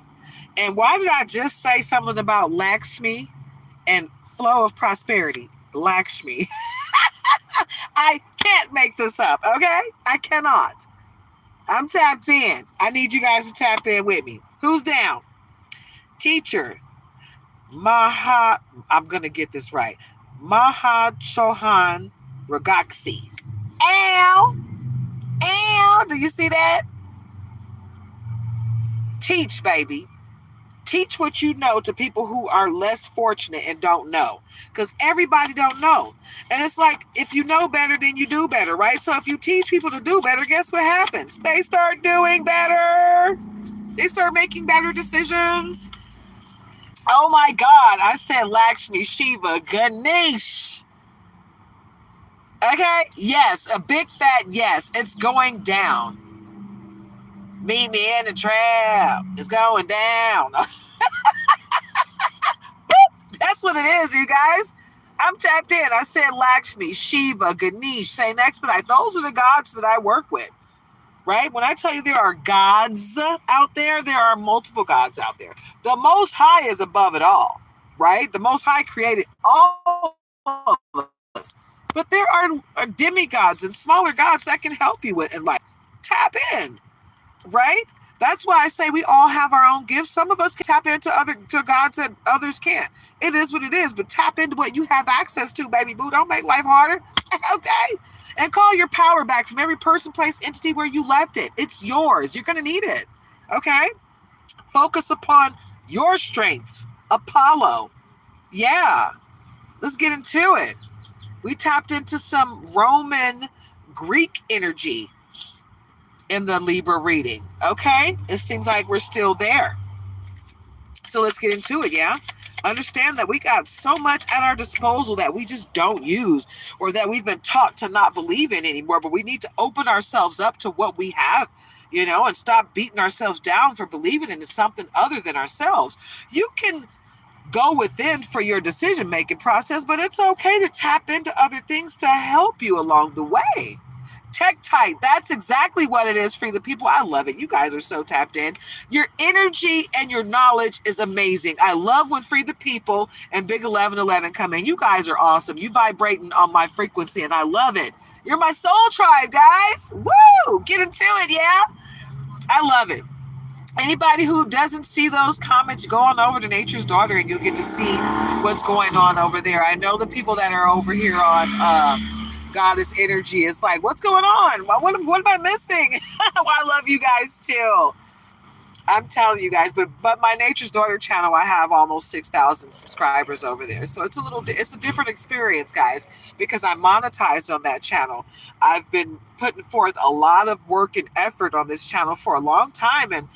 And why did I just say something about Lakshmi and flow of prosperity? Lakshmi. I can't make this up, okay? I cannot. I'm tapped in. I need you guys to tap in with me. Who's down? Teacher. I'm going to get this right. Maha Chohan Ragaksi. Ow! Do you see that? Teach, baby. Teach what you know to people who are less fortunate and don't know, because everybody don't know. And it's like, if you know better, then you do better, right? So if you teach people to do better, guess what happens? They start doing better. They start making better decisions. Oh my God, I said Lakshmi, Shiva, Ganesh. Okay, yes, a big fat yes. It's going down. Meet me in the trap. It's going down. That's what it is, you guys. I'm tapped in. I said Lakshmi, Shiva, Ganesh, Saint Expedite. Those are the gods that I work with, right? When I tell you there are gods out there are multiple gods out there. The Most High is above it all, right? The Most High created all of us. But there are demigods and smaller gods that can help you with in life. Tap in, right? That's why I say we all have our own gifts. Some of us can tap into to gods that others can't. It is what it is, but tap into what you have access to, baby boo. Don't make life harder. Okay? And call your power back from every person, place, entity where you left it. It's yours. You're going to need it. Okay? Focus upon your strengths. Apollo. Yeah. Let's get into it. We tapped into some Roman Greek energy in the Libra reading. Okay? It seems like we're still there. So let's get into it, yeah? Understand that we got so much at our disposal that we just don't use, or that we've been taught to not believe in anymore, but we need to open ourselves up to what we have, and stop beating ourselves down for believing in something other than ourselves. You can go within for your decision-making process, but it's okay to tap into other things to help you along the way. Tektite, that's exactly what it is for the people. I love it. You guys are so tapped in. Your energy and your knowledge is amazing. I love when Free the People and Big 1111 come in. You guys are awesome. You vibrating on my frequency, and I love it. You're my soul tribe, guys. Woo! Get into it, yeah? I love it. Anybody who doesn't see those comments, go on over to Nature's Daughter and you'll get to see what's going on over there. I know the people that are over here on Goddess Energy is like, what's going on? What am I missing? Well, I love you guys too. I'm telling you guys, but my Nature's Daughter channel, I have almost 6,000 subscribers over there. So it's a different experience, guys, because I monetized on that channel. I've been putting forth a lot of work and effort on this channel for a long time, and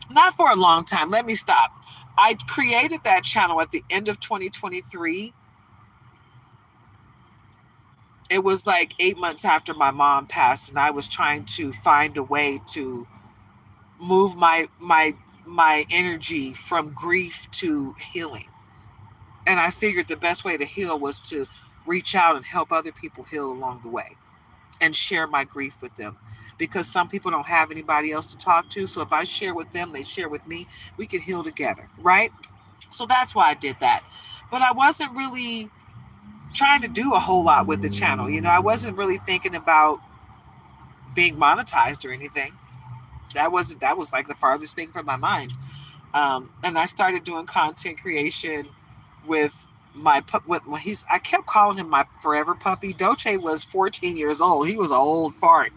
not for a long time. Let me stop. I created that channel at the end of 2023. It was like 8 months after my mom passed, and I was trying to find a way to move my energy from grief to healing. And I figured the best way to heal was to reach out and help other people heal along the way and share my grief with them, because some people don't have anybody else to talk to. So if I share with them, they share with me, we can heal together, right? So that's why I did that. But I wasn't really trying to do a whole lot with the channel. I wasn't really thinking about being monetized or anything. That was like the farthest thing from my mind. And I started doing content creation with I kept calling him my forever puppy. Dolce was 14 years old. He was an old fart.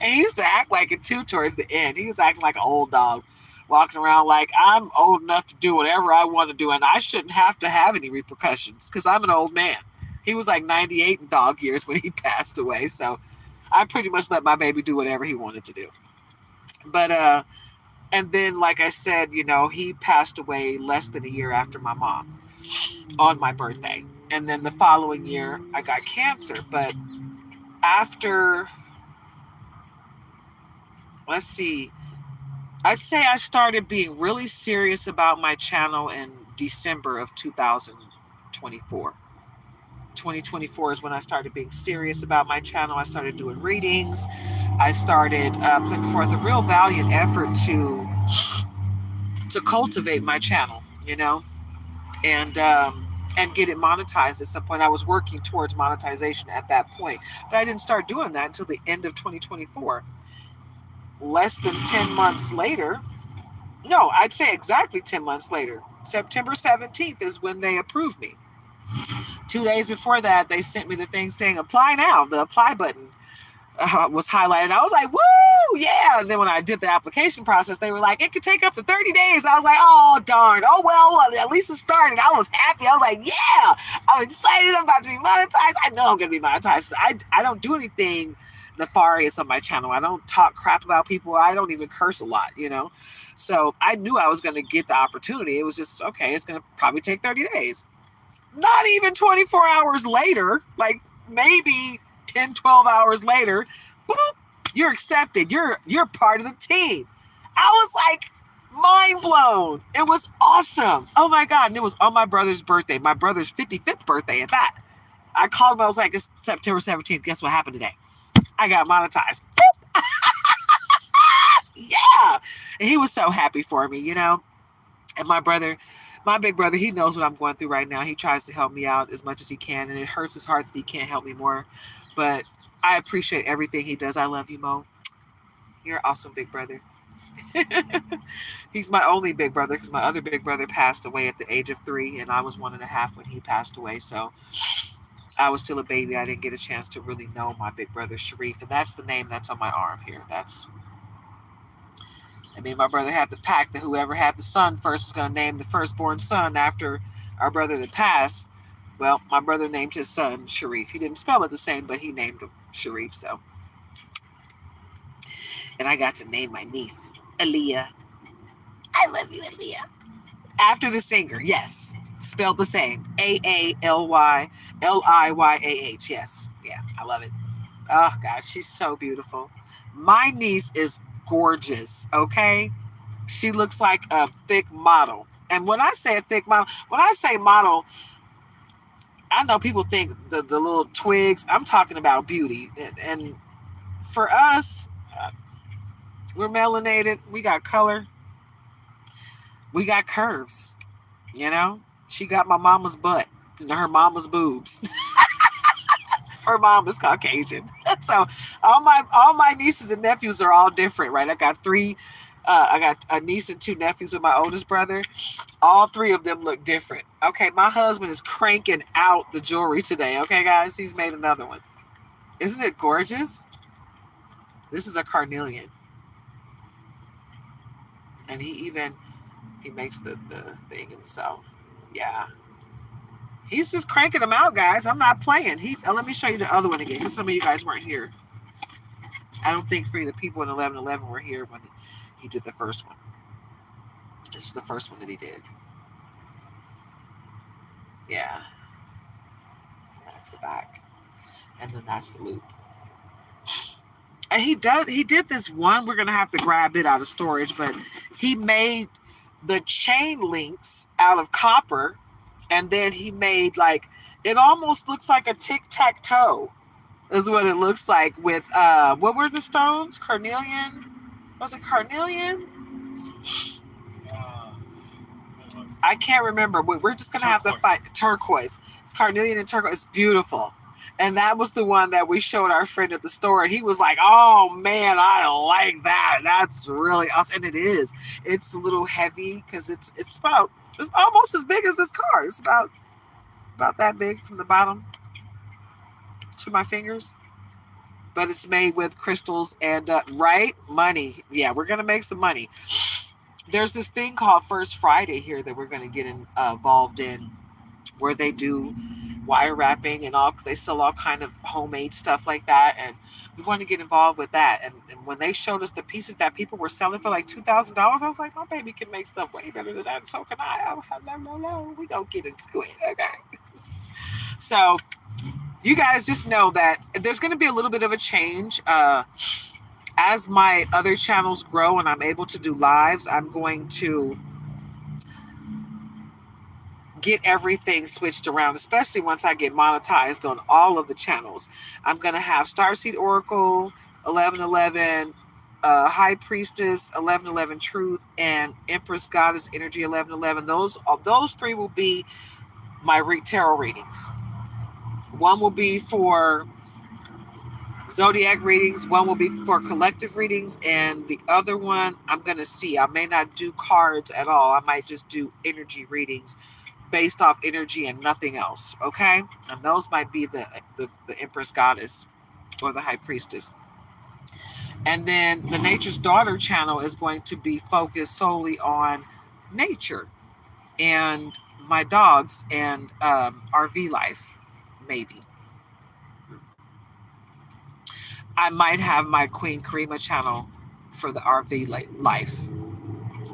And he used to act like it too towards the end. He was acting like an old dog, walking around like, I'm old enough to do whatever I want to do, and I shouldn't have to have any repercussions because I'm an old man. He was like 98 in dog years when he passed away. So I pretty much let my baby do whatever he wanted to do. But, and then, like I said, he passed away less than a year after my mom on my birthday. And then the following year, I got cancer. But after, let's see, I'd say I started being really serious about my channel in December of 2024. 2024 is when I started being serious about my channel. I started doing readings. I started putting forth a real valiant effort to cultivate my channel, and get it monetized at some point. I was working towards monetization at that point, but I didn't start doing that until the end of 2024. Less than 10 months later, no, I'd say exactly 10 months later, September 17th is when they approved me. 2 days before that, they sent me the thing saying apply now. The apply button was highlighted. I was like, woo, yeah. And then when I did the application process, they were like, it could take up to 30 days. I was like, oh, darn. Oh, well, at least it started. I was happy. I was like, yeah, I'm excited. I'm about to be monetized. I know I'm going to be monetized. I don't do anything nefarious on my channel. I don't talk crap about people. I don't even curse a lot, So I knew I was going to get the opportunity. It was just, okay, it's going to probably take 30 days. Not even 24 hours later, like maybe 10, 12 hours later, boop, you're accepted. You're part of the team. I was like mind blown. It was awesome. Oh my God. And it was on my brother's birthday, my brother's 55th birthday at that. I called him. I was like, it's September 17th. Guess what happened today? I got monetized. Yeah. And he was so happy for me, And my big brother, he knows what I'm going through right now. He tries to help me out as much as he can, and it hurts his heart that he can't help me more. But I appreciate everything he does. I love you, Mo. You're an awesome big brother. He's my only big brother because my other big brother passed away at the age of 3, and I was 1.5 when he passed away. So I was still a baby. I didn't get a chance to really know my big brother Sharif, and that's the name that's on my arm here. Me and my brother had the pact that whoever had the son first was going to name the firstborn son after our brother that passed. Well, my brother named his son Sharif. He didn't spell it the same, but he named him Sharif. So, and I got to name my niece Aaliyah. I love you, Aaliyah. After the singer, yes, spelled the same. Aaliyah. Yes, yeah, I love it. Oh gosh, she's so beautiful. My niece is gorgeous. Okay, she looks like a thick model. And when I say a thick model, when I say model, I know people think the little twigs. I'm talking about beauty. And for us, we're melanated. We got color. We got curves. You know, she got my mama's butt and her mama's boobs. Her mom is Caucasian. So all my nieces and nephews are all different, right? I got three. I got a niece and 2 nephews with my oldest brother. All 3 of them look different. Okay, my husband is cranking out the jewelry today. Okay, guys, he's made another one. Isn't it gorgeous? This is a carnelian, and he makes the thing himself. Yeah, he's just cranking them out, guys. I'm not playing. Let me show you the other one again, because some of you guys weren't here. I don't think 3 of the people in 1111 were here when he did the first one. This is the first one that he did. Yeah. That's the back. And then that's the loop. And he did this one. We're going to have to grab it out of storage, but he made the chain links out of copper, and then he made it almost looks like a tic-tac-toe is what it looks like with, what were the stones? Carnelian? Was it carnelian? I can't remember. We're just going to have to find turquoise. It's carnelian and turquoise. It's beautiful. And that was the one that we showed our friend at the store. And he was like, oh, man, I like that. That's really awesome. And it is. It's a little heavy because it's almost as big as this card. It's about that big from the bottom to my fingers. But it's made with crystals and, right? Money. Yeah, we're going to make some money. There's this thing called First Friday here that we're going to get involved in, where they do wire wrapping and they sell all kind of homemade stuff like that, and we want to get involved with that. And when they showed us the pieces that people were selling for like $2,000, I was like, my baby can make stuff way better than that, and so can I. Oh, hello, we gonna get into it, okay? So you guys just know that there's going to be a little bit of a change as my other channels grow and I'm able to do lives. I'm going to get everything switched around, especially once I get monetized on all of the channels. I'm going to have Starseed Oracle, 1111, High Priestess, 1111 Truth, and Empress Goddess Energy, 1111. Those 3 will be my tarot readings. One will be for Zodiac readings, one will be for collective readings, and the other one I'm going to see. I may not do cards at all. I might just do energy readings based off energy and nothing else, okay? And those might be the Empress Goddess or the High Priestess. And then the Nature's Daughter channel is going to be focused solely on nature and my dogs and RV life, maybe. I might have my Queen Karima channel for the RV life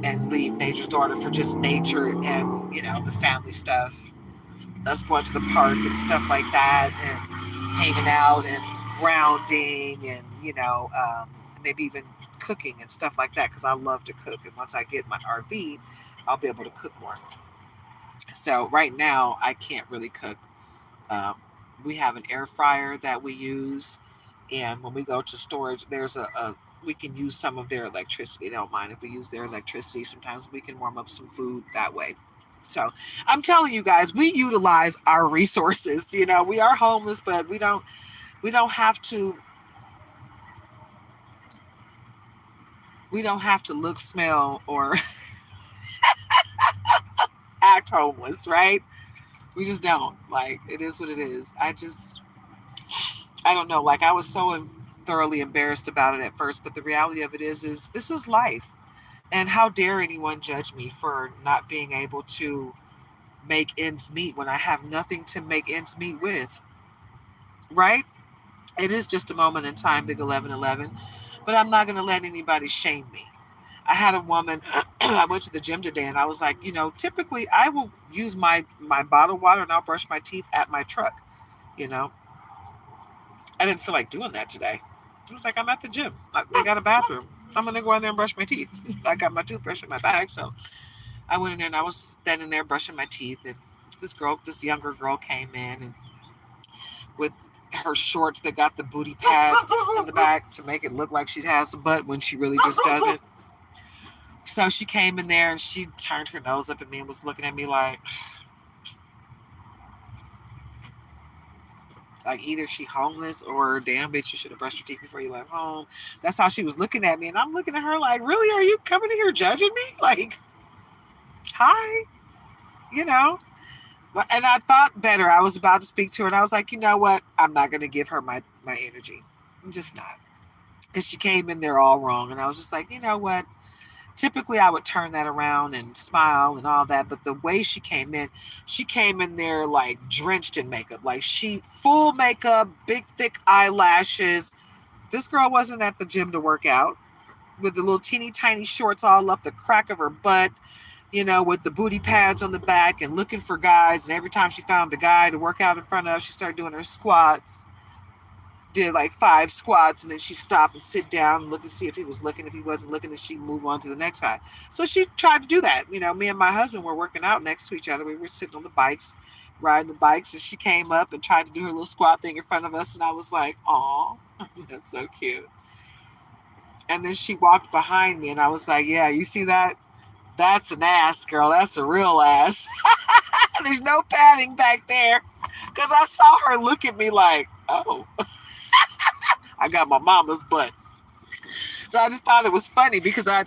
and leave Nature's Daughter for just nature and, the family stuff. Us going to the park and stuff like that, and hanging out and grounding and, maybe even cooking and stuff like that, because I love to cook. And once I get my RV, I'll be able to cook more. So right now, I can't really cook. We have an air fryer that we use. And when we go to storage, there's we can use some of their electricity. They don't mind if we use their electricity. Sometimes we can warm up some food that way. So I'm telling you guys, we utilize our resources. We are homeless, but we don't have to We don't have to look, smell, or act homeless, right? We just don't. Like, it is what it is. I don't know. Like, I was so thoroughly embarrassed about it at first, but the reality of it is this is life. And how dare anyone judge me for not being able to make ends meet when I have nothing to make ends meet with, right? It is just a moment in time, big 1111, but I'm not going to let anybody shame me. I had a woman, I went to the gym today and I was like, typically I will use my bottled water and I'll brush my teeth at my truck. You know, I didn't feel like doing that today. I was like, I'm at the gym. They got a bathroom. I'm going to go in there and brush my teeth. I got my toothbrush in my bag. So I went in there and I was standing there brushing my teeth. And this younger girl came in and with her shorts that got the booty pads in the back to make it look like she has a butt when she really just doesn't. So she came in there and she turned her nose up at me and was looking at me like either she homeless or damn bitch, you should have brushed your teeth before you left home. That's how she was looking at me. And I'm looking at her like, really? Are you coming in here judging me? Like, hi, And I thought better. I was about to speak to her and I was like, you know what? I'm not going to give her my energy. I'm just not. Because she came in there all wrong. And I was just like, you know what? Typically, I would turn that around and smile and all that. But the way she came in there like drenched in makeup. Like full makeup, big, thick eyelashes. This girl wasn't at the gym to work out with the little teeny tiny shorts all up the crack of her butt, with the booty pads on the back and looking for guys. And every time she found a guy to work out in front of, she started doing her squats. Did like 5 squats and then she stopped and sit down and look and see if he was looking. If he wasn't looking, then she'd move on to the next guy. So she tried to do that. Me and my husband were working out next to each other. We were sitting on the bikes, riding the bikes, and she came up and tried to do her little squat thing in front of us. And I was like, aw, that's so cute. And then she walked behind me and I was like, yeah, you see that? That's an ass, girl. That's a real ass. There's no padding back there. Because I saw her look at me like, oh. I got my mama's butt. So I just thought it was funny because I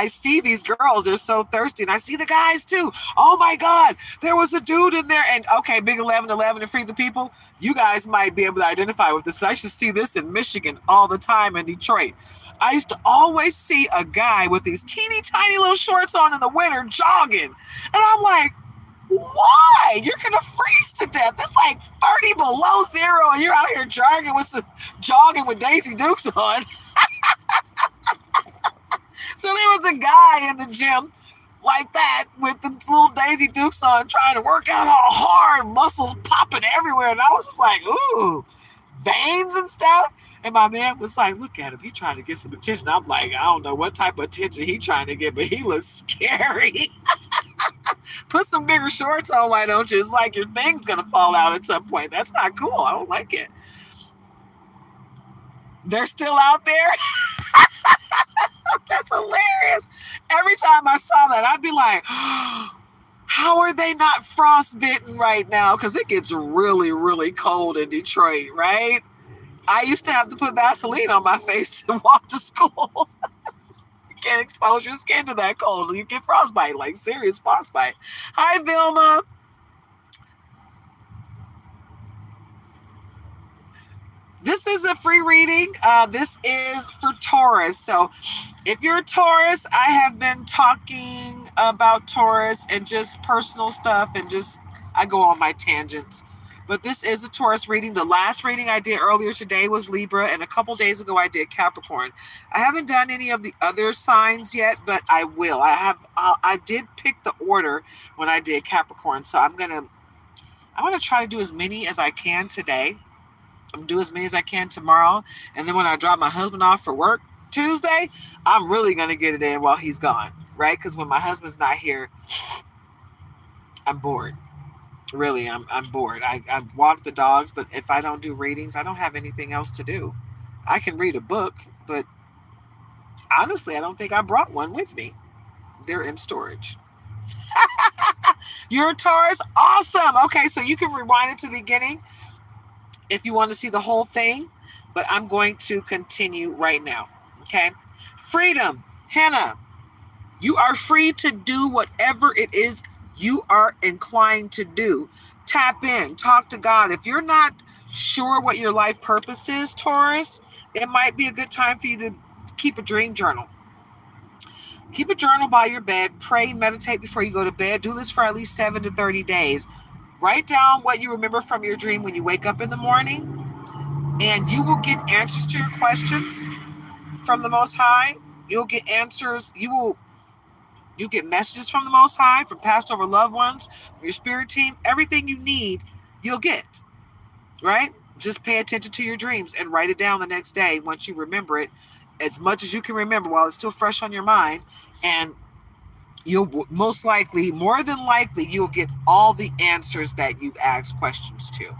see these girls, they're so thirsty, and I see the guys too. Oh my God, there was a dude in there. And okay, big 1111 and Free the People, you guys might be able to identify with this. I should see this in Michigan all the time in Detroit. I used to always see a guy with these teeny tiny little shorts on in the winter jogging. And I'm like, why? You're gonna freeze to death. It's like 30 below zero, and you're out here jogging with Daisy Dukes on. So there was a guy in the gym like that with the little Daisy Dukes on, trying to work out all hard, muscles popping everywhere, and I was just like, ooh, veins and stuff. And my man was like, look at him, he trying to get some attention. I'm like, I don't know what type of attention he trying to get, but he looks scary. Put some bigger shorts on, why don't you? It's like your thing's gonna fall out at some point. That's not cool. I don't like it. They're still out there. That's hilarious. Every time I saw that, I'd be like, how are they not frostbitten right now? Because it gets really, really cold in Detroit, right? I used to have to put Vaseline on my face to walk to school. You can't expose your skin to that cold. You get frostbite, like serious frostbite. Hi, Vilma. This is a free reading. This is for Taurus. So if you're a Taurus, I have been talking about Taurus and just personal stuff and I go on my tangents. But this is a Taurus reading. The last reading I did earlier today was Libra, and a couple days ago I did Capricorn. I haven't done any of the other signs yet, but I will. I did pick the order when I did Capricorn, so I'm gonna try to do as many as I can today. Do as many as I can tomorrow, and then when I drop my husband off for work Tuesday, I'm really gonna get it in while he's gone, right? Because when my husband's not here, I'm bored. Really, I'm bored. I walk the dogs, but if I don't do readings, I don't have anything else to do. I can read a book, but honestly, I don't think I brought one with me. They're in storage. You're a Taurus? Awesome. Okay, so you can rewind it to the beginning if you want to see the whole thing, but I'm going to continue right now. Okay. Freedom. Hannah, you are free to do whatever it is you are inclined to do. Tap in, talk to God. If you're not sure what your life purpose is, Taurus, it might be a good time for you to keep a dream journal. Keep a journal by your bed. Pray, meditate before you go to bed. Do this for at least 7 to 30 days. Write down what you remember from your dream when you wake up in the morning, and you will get answers to your questions from the Most High. You'll get answers. You get messages from the Most High, from past over loved ones, from your spirit team. Everything you need, you'll get, right? Just pay attention to your dreams and write it down the next day once you remember it, as much as you can remember while it's still fresh on your mind. And you'll most likely, more than likely, you'll get all the answers that you've asked questions to.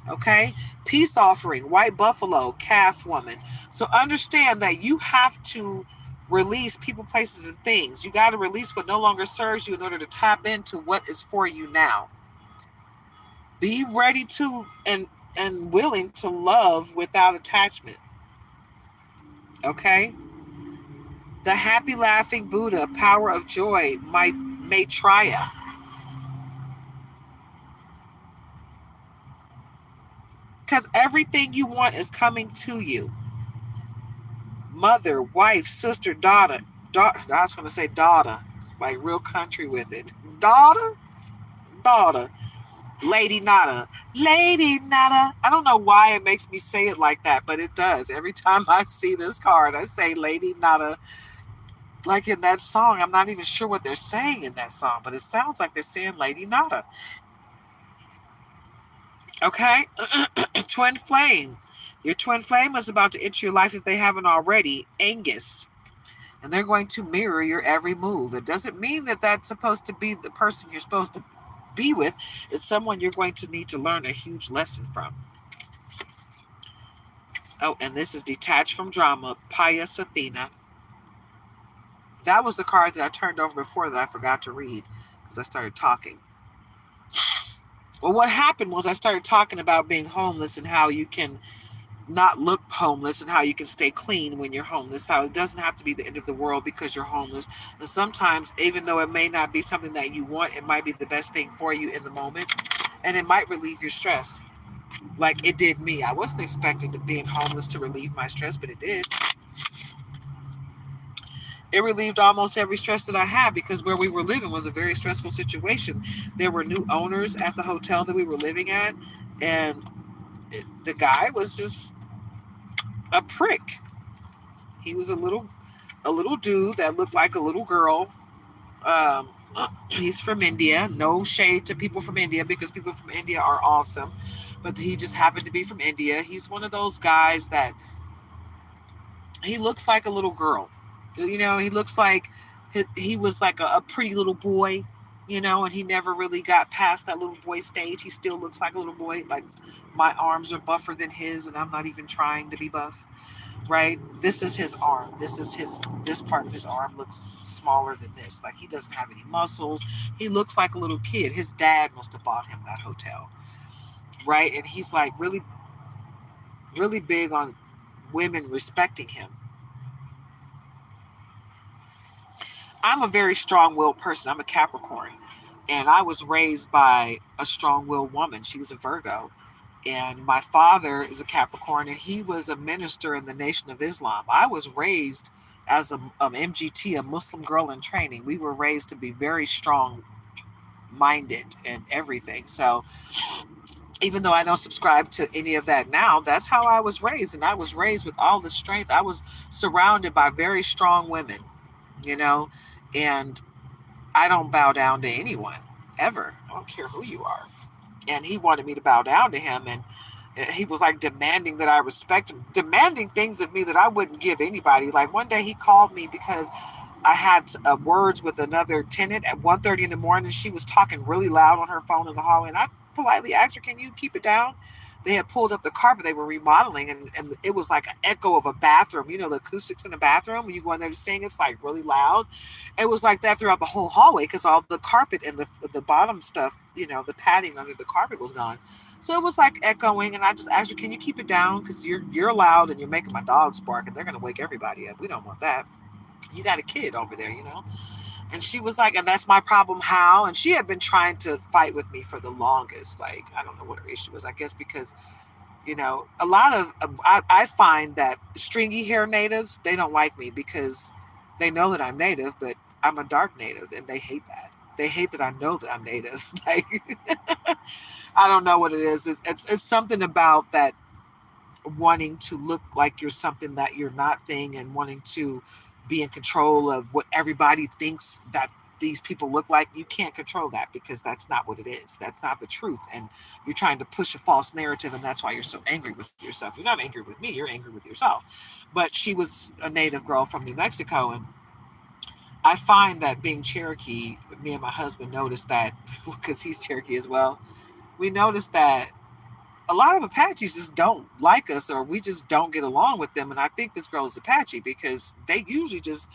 Okay? Peace offering, white buffalo, calf woman. So understand that you have to release people, places, and things. You got to release what no longer serves you in order to tap into what is for you now. Be ready to and willing to love without attachment. Okay? The happy laughing Buddha, power of joy, Maitreya. Because everything you want is coming to you. Mother, wife, sister, daughter. I was going to say daughter, like real country with it. Daughter. Lady Nada. Lady Nada. I don't know why it makes me say it like that, but it does. Every time I see this card, I say Lady Nada. Like in that song, I'm not even sure what they're saying in that song, but it sounds like they're saying Lady Nada. Okay? Twin flame. Your twin flame is about to enter your life if they haven't already. Angus. And they're going to mirror your every move. It doesn't mean that that's supposed to be the person you're supposed to be with. It's someone you're going to need to learn a huge lesson from. Oh, and this is detached from drama. Pious Athena. That was the card that I turned over before that I forgot to read because I started talking. Well, what happened was I started talking about being homeless and how you can not look homeless and how you can stay clean when you're homeless, how it doesn't have to be the end of the world because you're homeless. And sometimes, even though it may not be something that you want, it might be the best thing for you in the moment, and it might relieve your stress like it did me. I wasn't expecting to being homeless to relieve my stress, but it did. It relieved almost every stress that I had because where we were living was a very stressful situation. There were new owners at the hotel that we were living at, and the guy was just a prick. He was a little dude that looked like a little girl. Um, he's from India. No shade to people from India because people from India are awesome, but he just happened to be from India. He's one of those guys that he looks like a little girl. You know, he looks like he was like a pretty little boy, you know, and he never really got past that little boy stage. He still looks like a little boy. Like my arms are buffer than his, and I'm not even trying to be buff. Right? This is his arm. This part of his arm looks smaller than this. Like he doesn't have any muscles. He looks like a little kid. His dad must have bought him that hotel. Right? And he's like really, really big on women respecting him. I'm a very strong-willed person. I'm a Capricorn. And I was raised by a strong-willed woman. She was a Virgo. And my father is a Capricorn, and he was a minister in the Nation of Islam. I was raised as a MGT, a Muslim girl in training. We were raised to be very strong-minded and everything. So even though I don't subscribe to any of that now, that's how I was raised. And I was raised with all the strength. I was surrounded by very strong women, you know, and I don't bow down to anyone, ever. I don't care who you are. And he wanted me to bow down to him, and he was like demanding that I respect him, demanding things of me that I wouldn't give anybody. Like one day he called me because I had words with another tenant at 1:30 in the morning. She was talking really loud on her phone in the hallway, and I politely asked her, "Can you keep it down?" They had pulled up the carpet they were remodeling, and it was like an echo of a bathroom. You know, the acoustics in the bathroom when you go in there to sing, it's like really loud. It was like that throughout the whole hallway because all the carpet and the bottom stuff, you know, the padding under the carpet was gone. So it was like echoing, and I just asked her, "Can you keep it down? Because you're loud and you're making my dogs bark, and they're gonna wake everybody up. We don't want that." You got a kid over there, And she was like, and that's my problem. How? And she had been trying to fight with me for the longest. Like, I don't know what her issue was. I guess because, a lot of, I find that stringy hair natives, they don't like me because they know that I'm native, but I'm a dark native and they hate that. They hate that I know that I'm native. Like, I don't know what it is. It's something about that wanting to look like you're something that you're not thing and wanting to be in control of what everybody thinks that these people look like. You can't control that because that's not what it is. That's not the truth. And you're trying to push a false narrative, and that's why you're so angry with yourself. You're not angry with me, you're angry with yourself. But she was a native girl from New Mexico, and I find that being Cherokee, me and my husband noticed that because he's Cherokee as well. We noticed that a lot of Apaches just don't like us, or we just don't get along with them. And I think this girl is Apache because they usually just,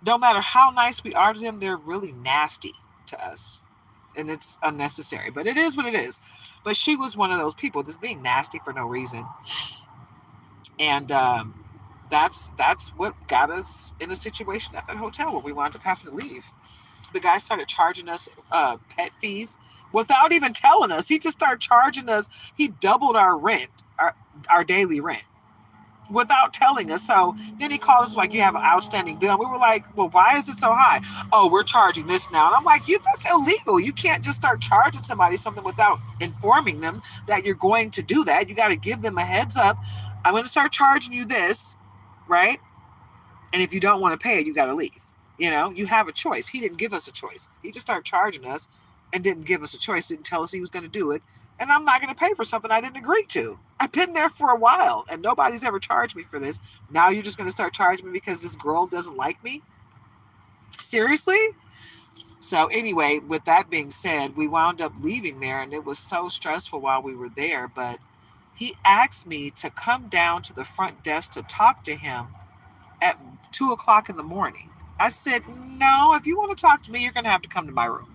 no matter how nice we are to them, they're really nasty to us. And it's unnecessary, but it is what it is. But she was one of those people just being nasty for no reason. And that's what got us in a situation at that hotel where we wound up having to leave. The guy started charging us pet fees without even telling us. He just started charging us. He doubled our rent, our daily rent, without telling us. So then he called us like, you have an outstanding bill. And we were like, well, why is it so high? Oh, we're charging this now. And I'm like, that's illegal. You can't just start charging somebody something without informing them that you're going to do that. You got to give them a heads up. I'm going to start charging you this, right? And if you don't want to pay it, you got to leave. You have a choice. He didn't give us a choice. He just started charging us and didn't give us a choice, didn't tell us he was going to do it. And I'm not going to pay for something I didn't agree to. I've been there for a while and nobody's ever charged me for this. Now you're just going to start charging me because this girl doesn't like me? Seriously? So anyway, with that being said, we wound up leaving there and it was so stressful while we were there. But he asked me to come down to the front desk to talk to him at 2:00 in the morning. I said, no, if you want to talk to me, you're going to have to come to my room.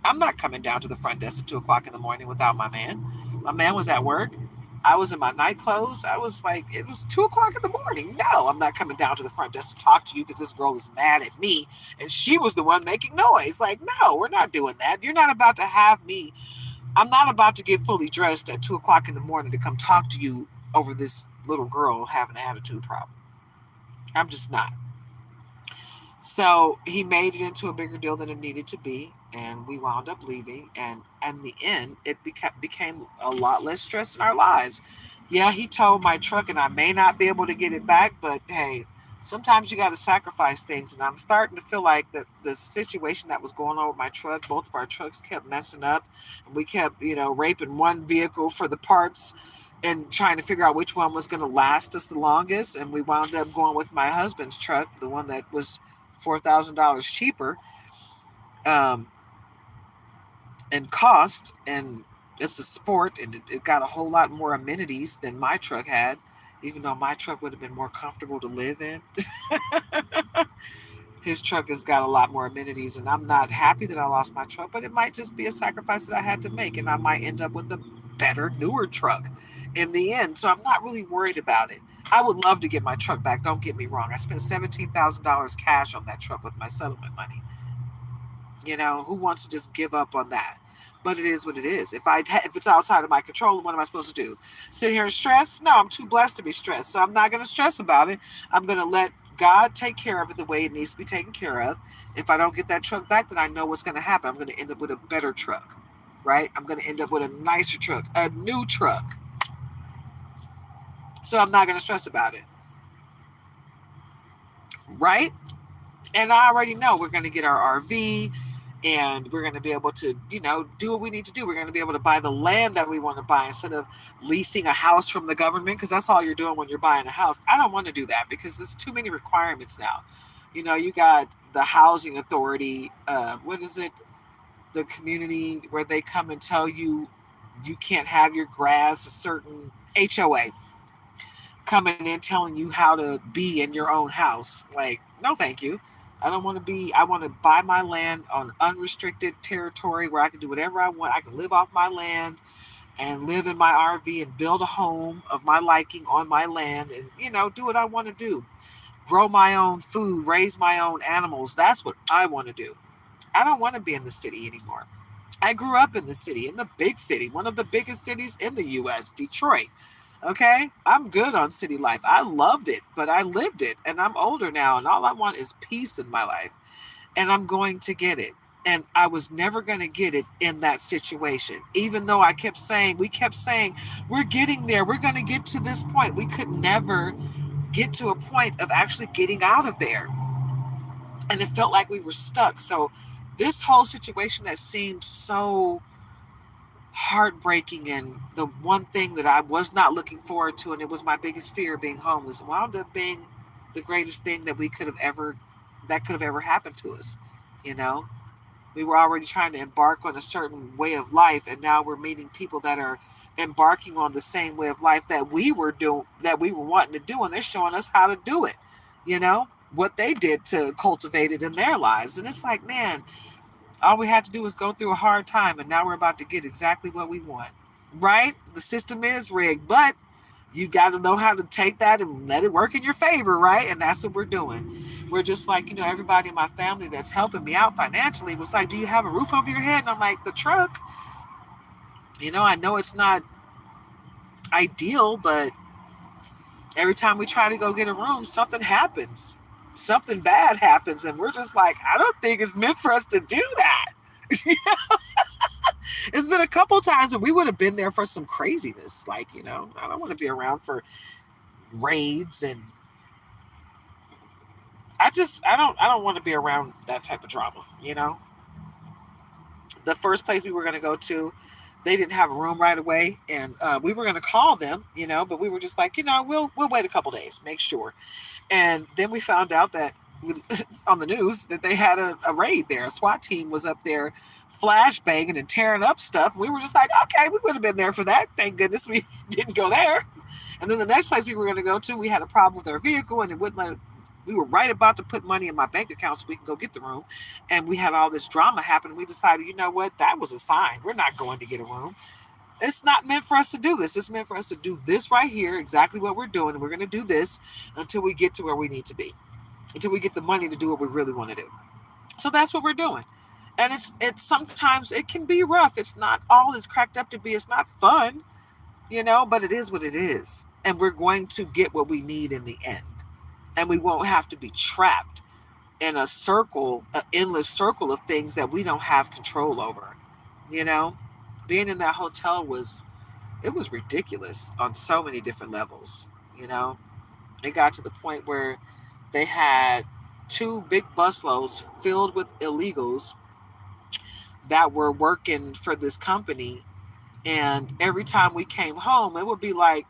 I'm not coming down to the front desk at 2:00 in the morning without my man. My man was at work. I was in my night clothes. I was like, it was 2:00 in the morning. No, I'm not coming down to the front desk to talk to you because this girl is mad at me and she was the one making noise. Like, no, we're not doing that. You're not about to have me. I'm not about to get fully dressed at 2:00 in the morning to come talk to you over this little girl having an attitude problem. I'm just not. So he made it into a bigger deal than it needed to be, and we wound up leaving. And in the end, it became a lot less stress in our lives. Yeah, he towed my truck, and I may not be able to get it back, but hey, sometimes you got to sacrifice things. And I'm starting to feel like the situation that was going on with my truck, both of our trucks kept messing up, and we kept, raping one vehicle for the parts and trying to figure out which one was going to last us the longest. And we wound up going with my husband's truck, the one that was $4,000 cheaper um, in cost, and it's a sport, and it got a whole lot more amenities than my truck had, even though my truck would have been more comfortable to live in. His truck has got a lot more amenities, and I'm not happy that I lost my truck, but it might just be a sacrifice that I had to make, and I might end up with a better, newer truck in the end. So I'm not really worried about it. I would love to get my truck back. Don't get me wrong. I spent $17,000 cash on that truck with my settlement money. Who wants to just give up on that? But it is what it is. If it's outside of my control, what am I supposed to do? Sit here and stress? No, I'm too blessed to be stressed. So I'm not going to stress about it. I'm going to let God take care of it the way it needs to be taken care of. If I don't get that truck back, then I know what's going to happen. I'm going to end up with a better truck, right? I'm going to end up with a nicer truck, a new truck. So I'm not going to stress about it, right? And I already know we're going to get our RV and we're going to be able to, do what we need to do. We're going to be able to buy the land that we want to buy instead of leasing a house from the government, because that's all you're doing when you're buying a house. I don't want to do that because there's too many requirements now. You got the housing authority. What is it? The community where they come and tell you you can't have your grass, a certain HOA coming in telling you how to be in your own house. Like, no, thank you. I don't want to be, I want to buy my land on unrestricted territory where I can do whatever I want. I can live off my land and live in my RV and build a home of my liking on my land and, do what I want to do. grow my own food, raise my own animals. That's what I want to do. I don't want to be in the city anymore. I grew up in the city, in the big city, one of the biggest cities in the US, Detroit. Okay? I'm good on city life. I loved it, but I lived it, and I'm older now, and all I want is peace in my life, and I'm going to get it. And I was never going to get it in that situation. Even though we kept saying, we're getting there. We're going to get to this point. We could never get to a point of actually getting out of there. And it felt like we were stuck. So this whole situation that seemed so heartbreaking, and the one thing that I was not looking forward to, and it was my biggest fear, being homeless, wound up being the greatest thing that could have ever happened to us. You know, we were already trying to embark on a certain way of life, and now we're meeting people that are embarking on the same way of life that we were wanting to do, and they're showing us how to do it. You know, what they did to cultivate it in their lives. And it's like, man, all we had to do was go through a hard time, and now we're about to get exactly what we want. Right? The system is rigged, but you got to know how to take that and let it work in your favor, right? And that's what we're doing. We're just like, everybody in my family that's helping me out financially was like, do you have a roof over your head? And I'm like, the truck. I know it's not ideal, but every time we try to go get a room, something happens. Something bad happens, and we're just like, I don't think it's meant for us to do that. It's been a couple times where we would have been there for some craziness. Like, I don't want to be around for raids, and I don't want to be around that type of drama. The first place we were going to go to, they didn't have a room right away, and we were going to call them, but we were just like, we'll wait a couple days, make sure. And then we found out that on the news that they had a raid there. A SWAT team was up there flashbanging and tearing up stuff. We were just like, okay, we would have been there for that. Thank goodness we didn't go there. And then the next place we were going to go to, we had a problem with our vehicle, and it wouldn't let. We were right about to put money in my bank account so we can go get the room. And we had all this drama happen. We decided, you know what? That was a sign. We're not going to get a room. It's not meant for us to do this. It's meant for us to do this right here, exactly what we're doing. And we're going to do this until we get to where we need to be, until we get the money to do what we really want to do. So that's what we're doing. And it's sometimes it can be rough. It's not all it's cracked up to be. It's not fun, but it is what it is. And we're going to get what we need in the end. And we won't have to be trapped in a circle, an endless circle of things that we don't have control over. Being in that hotel was ridiculous on so many different levels. It got to the point where they had 2 big busloads filled with illegals that were working for this company. And every time we came home, it would be like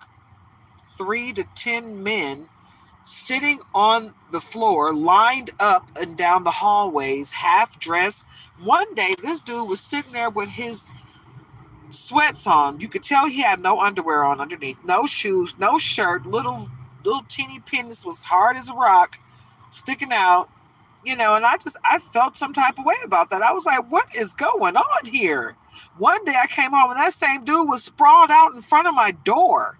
3 to 10 men sitting on the floor, lined up and down the hallways, half dressed. One day, this dude was sitting there with his sweats on. You could tell he had no underwear on underneath, no shoes, no shirt, little teeny penis was hard as a rock, sticking out, and I felt some type of way about that. I was like, what is going on here? One day I came home and that same dude was sprawled out in front of my door,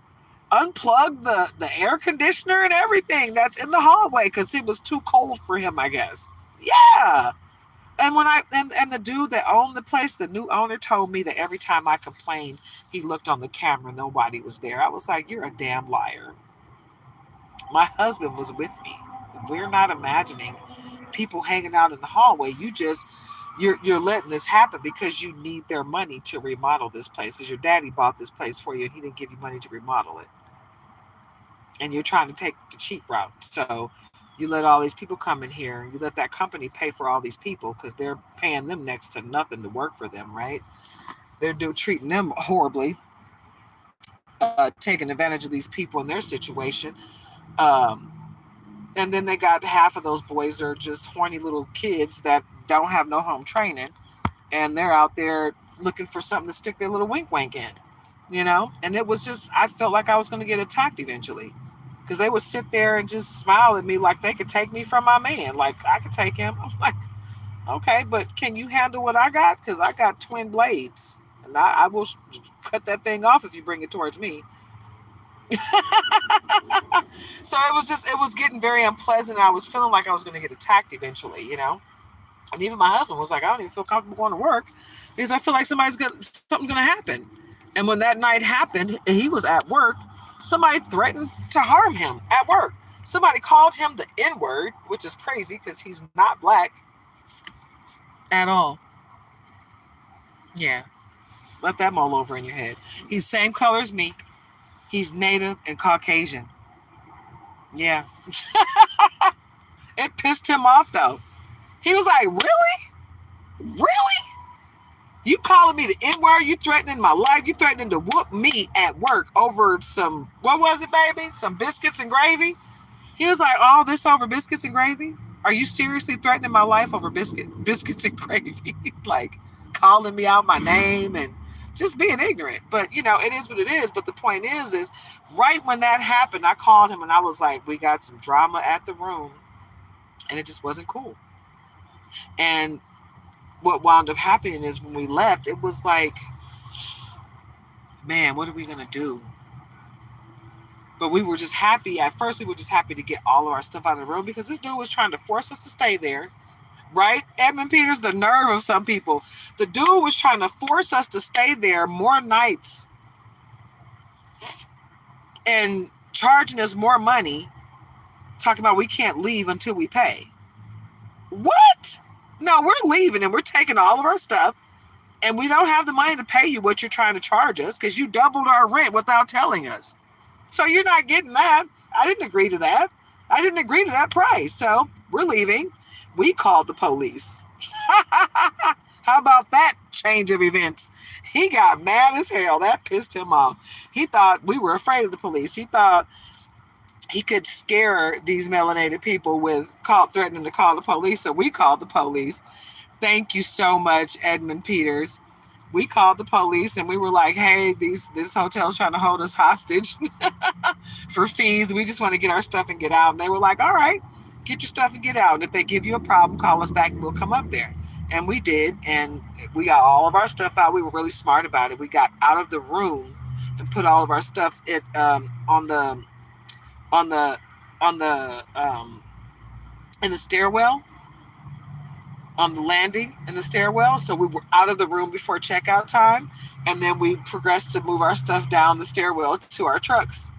unplugged the air conditioner and everything that's in the hallway because it was too cold for him, I guess. Yeah. And when and the dude that owned the place, the new owner, told me that every time I complained, he looked on the camera, nobody was there. I was like, you're a damn liar. My husband was with me. We're not imagining people hanging out in the hallway. You're letting this happen because you need their money to remodel this place, because your daddy bought this place for you and he didn't give you money to remodel it. And you're trying to take the cheap route. So you let all these people come in here, and you let that company pay for all these people because they're paying them next to nothing to work for them, right? They're treating them horribly, taking advantage of these people in their situation. And then they got half of those boys are just horny little kids that don't have no home training, and they're out there looking for something to stick their little wink in, And it was just, I felt like I was going to get attacked eventually, because they would sit there and just smile at me like they could take me from my man. Like, I could take him. I'm like, okay, but can you handle what I got? Because I got twin blades, and I will cut that thing off if you bring it towards me. So it was getting very unpleasant. I was feeling like I was going to get attacked eventually, you know? And even my husband was like, I don't even feel comfortable going to work because I feel like something's going to happen. And when that night happened, and he was at work, somebody threatened to harm him at work. Somebody called him the N-word, which is crazy because he's not black at all. Yeah, let that mull over in your head. He's same color as me. He's native and Caucasian. Yeah. It pissed him off though. He was like, really? Really? You calling me the N-word? You threatening my life? You threatening to whoop me at work over some, what was it, baby? Some biscuits and gravy? He was like, all this over biscuits and gravy? Are you seriously threatening my life over biscuits and gravy? Like calling me out my name and just being ignorant. But, you know, it is what it is. But the point is right when that happened, I called him and I was like, we got some drama at the room. And it just wasn't cool. And what wound up happening is when we left, it was like, man, what are we going to do? But we were just happy. At first, we were just happy to get all of our stuff out of the room because this dude was trying to force us to stay there. Right? Edmund Peters, the nerve of some people. The dude was trying to force us to stay there more nights and charging us more money, talking about we can't leave until we pay. What? No, we're leaving and we're taking all of our stuff and we don't have the money to pay you what you're trying to charge us because you doubled our rent without telling us. So you're not getting that. I didn't agree to that. I didn't agree to that price. So we're leaving. We called the police. How about that change of events? He got mad as hell. That pissed him off. He thought we were afraid of the police. He thought he could scare these melanated people with threatening to call the police. So we called the police. Thank you so much, Edmund Peters. We called the police and we were like, hey, this hotel's trying to hold us hostage for fees. We just want to get our stuff and get out. And they were like, all right, get your stuff and get out. And if they give you a problem, call us back and we'll come up there. And we did. And we got all of our stuff out. We were really smart about it. We got out of the room and put all of our stuff in the stairwell. On the landing in the stairwell. So we were out of the room before checkout time. And then we progressed to move our stuff down the stairwell to our trucks.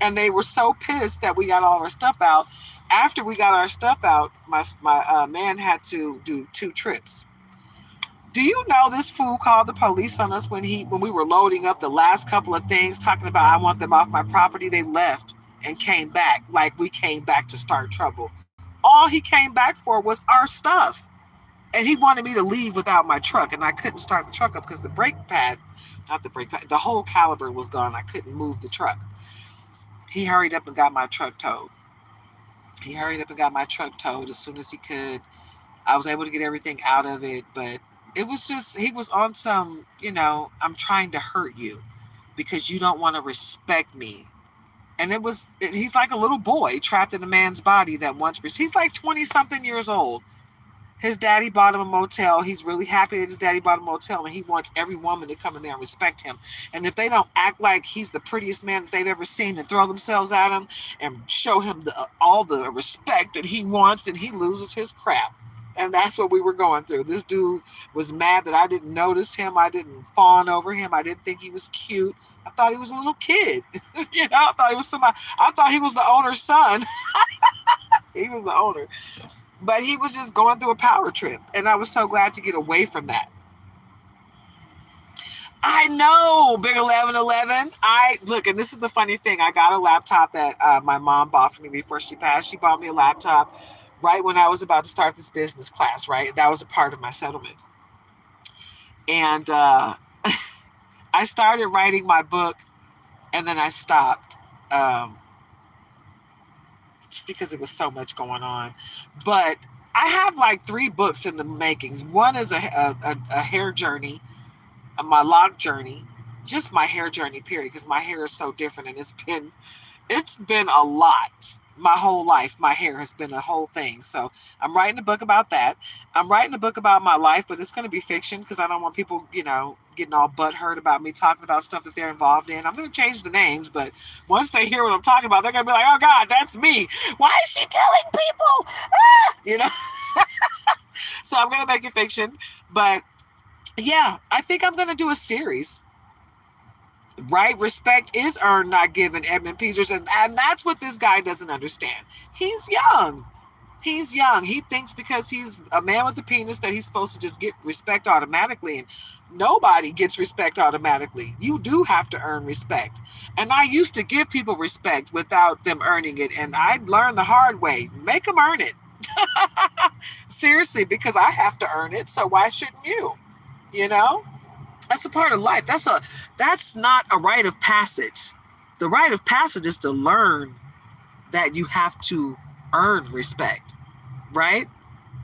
And they were so pissed that we got all of our stuff out. After we got our stuff out, my man had to do 2 trips. Do you know this fool called the police on us when we were loading up the last couple of things, talking about I want them off my property? They left and came back like we came back to start trouble. All he came back for was our stuff. And he wanted me to leave without my truck, and I couldn't start the truck up because the the whole caliber was gone. I couldn't move the truck. He hurried up and got my truck towed. As soon as he could. I was able to get everything out of it, but it was just, he was on some, I'm trying to hurt you because you don't want to respect me. And he's like a little boy trapped in a man's body he's like 20 something years old. His daddy bought him a motel. He's really happy that his daddy bought a motel, and he wants every woman to come in there and respect him. And if they don't act like he's the prettiest man that they've ever seen and throw themselves at him and show him all the respect that he wants, then he loses his crap. And that's what we were going through. This dude was mad that I didn't notice him. I didn't fawn over him. I didn't think he was cute. I thought he was a little kid. I thought he was somebody. I thought he was the owner's son. He was the owner. But he was just going through a power trip. And I was so glad to get away from that. I know, Big 1111. Look, and this is the funny thing. I got a laptop that my mom bought for me before she passed. She bought me a laptop right when I was about to start this business class, right? That was a part of my settlement. And I started writing my book, and then I stopped. Just because it was so much going on. But I have like 3 books in the makings. One is a hair journey, my lock journey, just my hair journey, period, because my hair is so different, and it's been a lot. my whole life, my hair has been a whole thing. So I'm writing a book about that. I'm writing a book about my life, but it's going to be fiction because I don't want people, getting all butthurt about me talking about stuff that they're involved in. I'm going to change the names, but once they hear what I'm talking about, they're going to be like, oh God, that's me. Why is she telling people? So I'm going to make it fiction. But yeah, I think I'm going to do a series. Right? Respect is earned, not given, Edmund Peters. And that's what this guy doesn't understand. He's young. He's young. He thinks because he's a man with a penis that he's supposed to just get respect automatically. And nobody gets respect automatically. You do have to earn respect. And I used to give people respect without them earning it. And I learned the hard way. Make them earn it. Seriously, because I have to earn it. So why shouldn't you? That's a part of life. That's not a rite of passage. The rite of passage is to learn that you have to earn respect, right?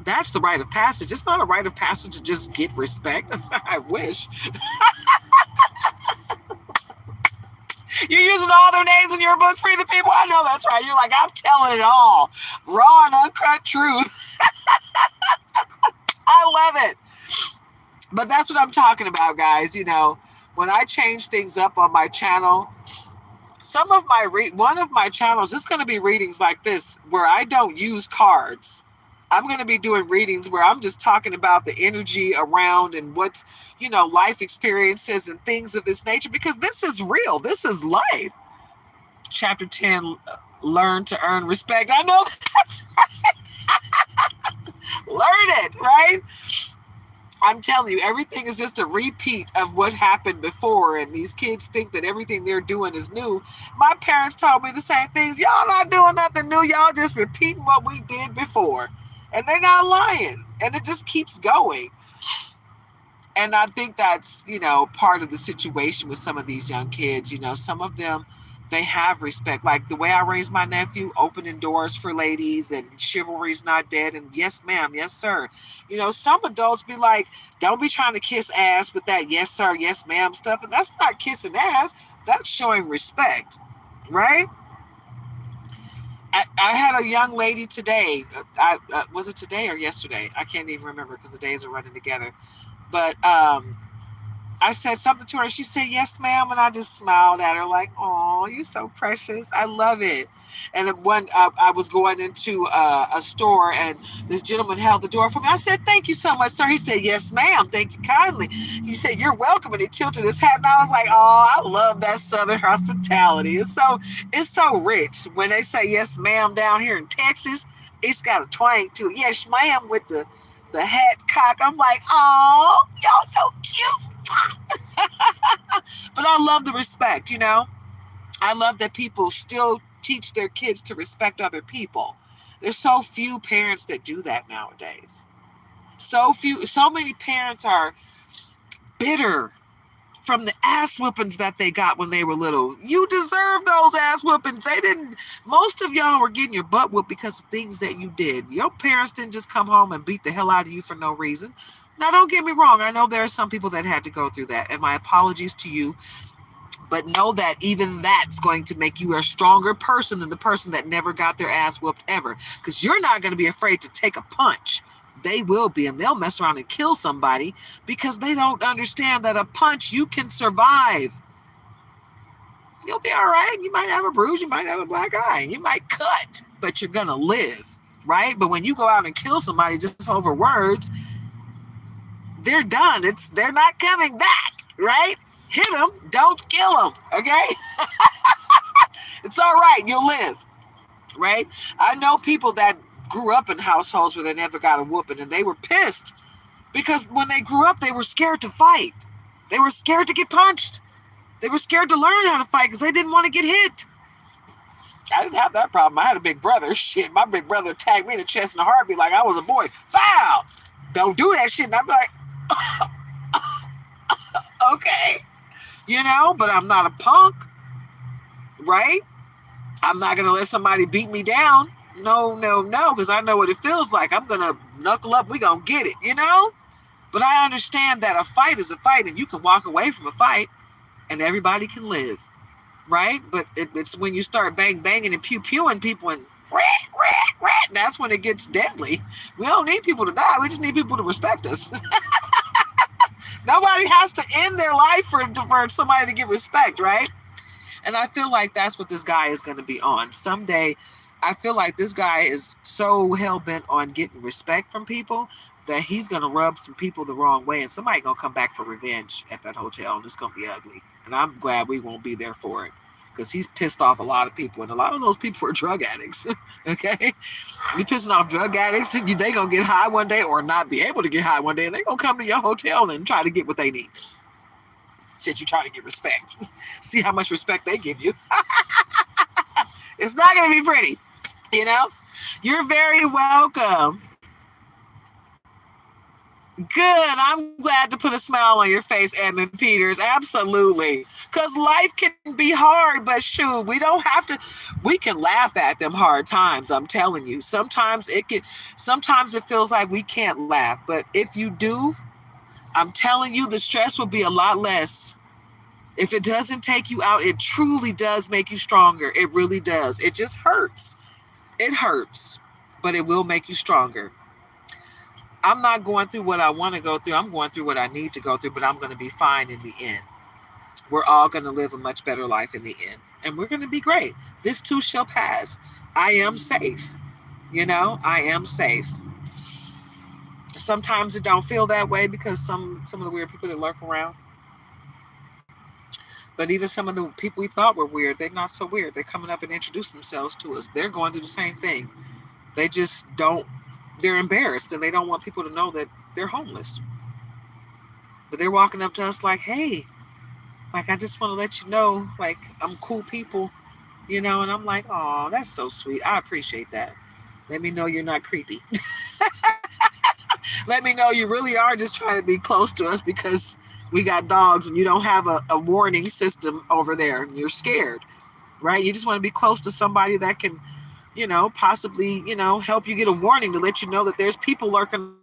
That's the rite of passage. It's not a rite of passage to just get respect. I wish. You're using all their names in your book, Free the People. I know that's right. You're like, I'm telling it all. Raw and uncut truth. I love it. But that's what I'm talking about, guys. When I change things up on my channel, one of my channels is going to be readings like this where I don't use cards. I'm going to be doing readings where I'm just talking about the energy around and what's, life experiences and things of this nature, because this is real. This is life. Chapter 10, learn to earn respect. I know that's right. Learn it, right? I'm telling you, everything is just a repeat of what happened before, and these kids think that everything they're doing is new. My parents told me the same things. Y'all not doing nothing new. Y'all just repeating what we did before. And they're not lying. And it just keeps going. And I think that's, part of the situation with some of these young kids. Some of them, they have respect. Like the way I raised my nephew, opening doors for ladies and chivalry's not dead. And yes, ma'am, yes, sir. Some adults be like, don't be trying to kiss ass with that yes, sir, yes, ma'am stuff. And that's not kissing ass. That's showing respect, right? I had a young lady today. Was it today or yesterday? I can't even remember because the days are running together. But I said something to her. She said, yes, ma'am. And I just smiled at her like, oh, you're so precious. I love it. And when I was going into a store and this gentleman held the door for me, I said, thank you so much, sir. He said, yes, ma'am. Thank you kindly. He said, you're welcome. And he tilted his hat. And I was like, oh, I love that Southern hospitality. It's so rich. When they say yes, ma'am down here in Texas, it's got a twang to it. Yes, ma'am, with the hat cock. I'm like, oh, y'all so cute. But I love the respect, I love that people still teach their kids to respect other people. There's so few parents that do that nowadays. So many parents are bitter from the ass whoopings that they got when they were little. You deserve those ass whoopings. Most of y'all were getting your butt whooped because of things that you did. Your parents didn't just come home and beat the hell out of you for no reason. Now, don't get me wrong. I know there are some people that had to go through that, and my apologies to you. But know that even that's going to make you a stronger person than the person that never got their ass whooped ever. Because you're not going to be afraid to take a punch. They will be, and they'll mess around and kill somebody because they don't understand that a punch you can survive. You'll be all right. You might have a bruise. You might have a black eye. You might cut, but you're going to live, right? But when you go out and kill somebody just over words, they're done. They're not coming back, right? Hit them, don't kill them, okay? It's all right, you'll live, right? I know people that grew up in households where they never got a whooping, and they were pissed because when they grew up, they were scared to fight. They were scared to get punched. They were scared to learn how to fight because they didn't want to get hit. I didn't have that problem. I had a big brother. Shit, my big brother tagged me in the chest in a heartbeat like I was a boy. Foul! Don't do that shit. And I'm like, okay. But I'm not a punk, right? I'm not going to let somebody beat me down. No, because I know what it feels like. I'm going to knuckle up. We're going to get it, But I understand that a fight is a fight, and you can walk away from a fight, and everybody can live, right? But it's when you start banging and pew-pewing people That's when it gets deadly. We don't need people to die. We just need people to respect us. Nobody has to end their life for somebody to get respect, right? And I feel like that's what this guy is going to be on. Someday, I feel like this guy is so hell-bent on getting respect from people that he's going to rub some people the wrong way, and somebody going to come back for revenge at that hotel, and it's going to be ugly. And I'm glad we won't be there for it, because he's pissed off a lot of people, and a lot of those people are drug addicts, okay? You pissing off drug addicts, they going to get high one day or not be able to get high one day, and they going to come to your hotel and try to get what they need. Said you try to get respect. See how much respect they give you. It's not going to be pretty, you know? You're very welcome. Good. I'm glad to put a smile on your face, Edmund Peters. Absolutely. Because life can be hard, but shoot, we don't have to. We can laugh at them hard times, I'm telling you. Sometimes it feels like we can't laugh. But if you do, I'm telling you, the stress will be a lot less. If it doesn't take you out, it truly does make you stronger. It really does. It just hurts. It hurts, but it will make you stronger. I'm not going through what I want to go through. I'm going through what I need to go through, but I'm going to be fine in the end. We're all going to live a much better life in the end, and we're going to be great. This too shall pass. I am safe. I am safe. Sometimes it don't feel that way because some of the weird people that lurk around. But even some of the people we thought were weird, they're not so weird. They're coming up and introducing themselves to us. They're going through the same thing. They just they're embarrassed and they don't want people to know that they're homeless. But they're walking up to us like, hey, like, I just want to let you know, like, I'm cool people, and I'm like, oh, that's so sweet. I appreciate that. Let me know you're not creepy. Let me know you really are just trying to be close to us because we got dogs and you don't have a warning system over there and you're scared, right? You just want to be close to somebody that can, possibly, help you get a warning to let you know that there's people lurking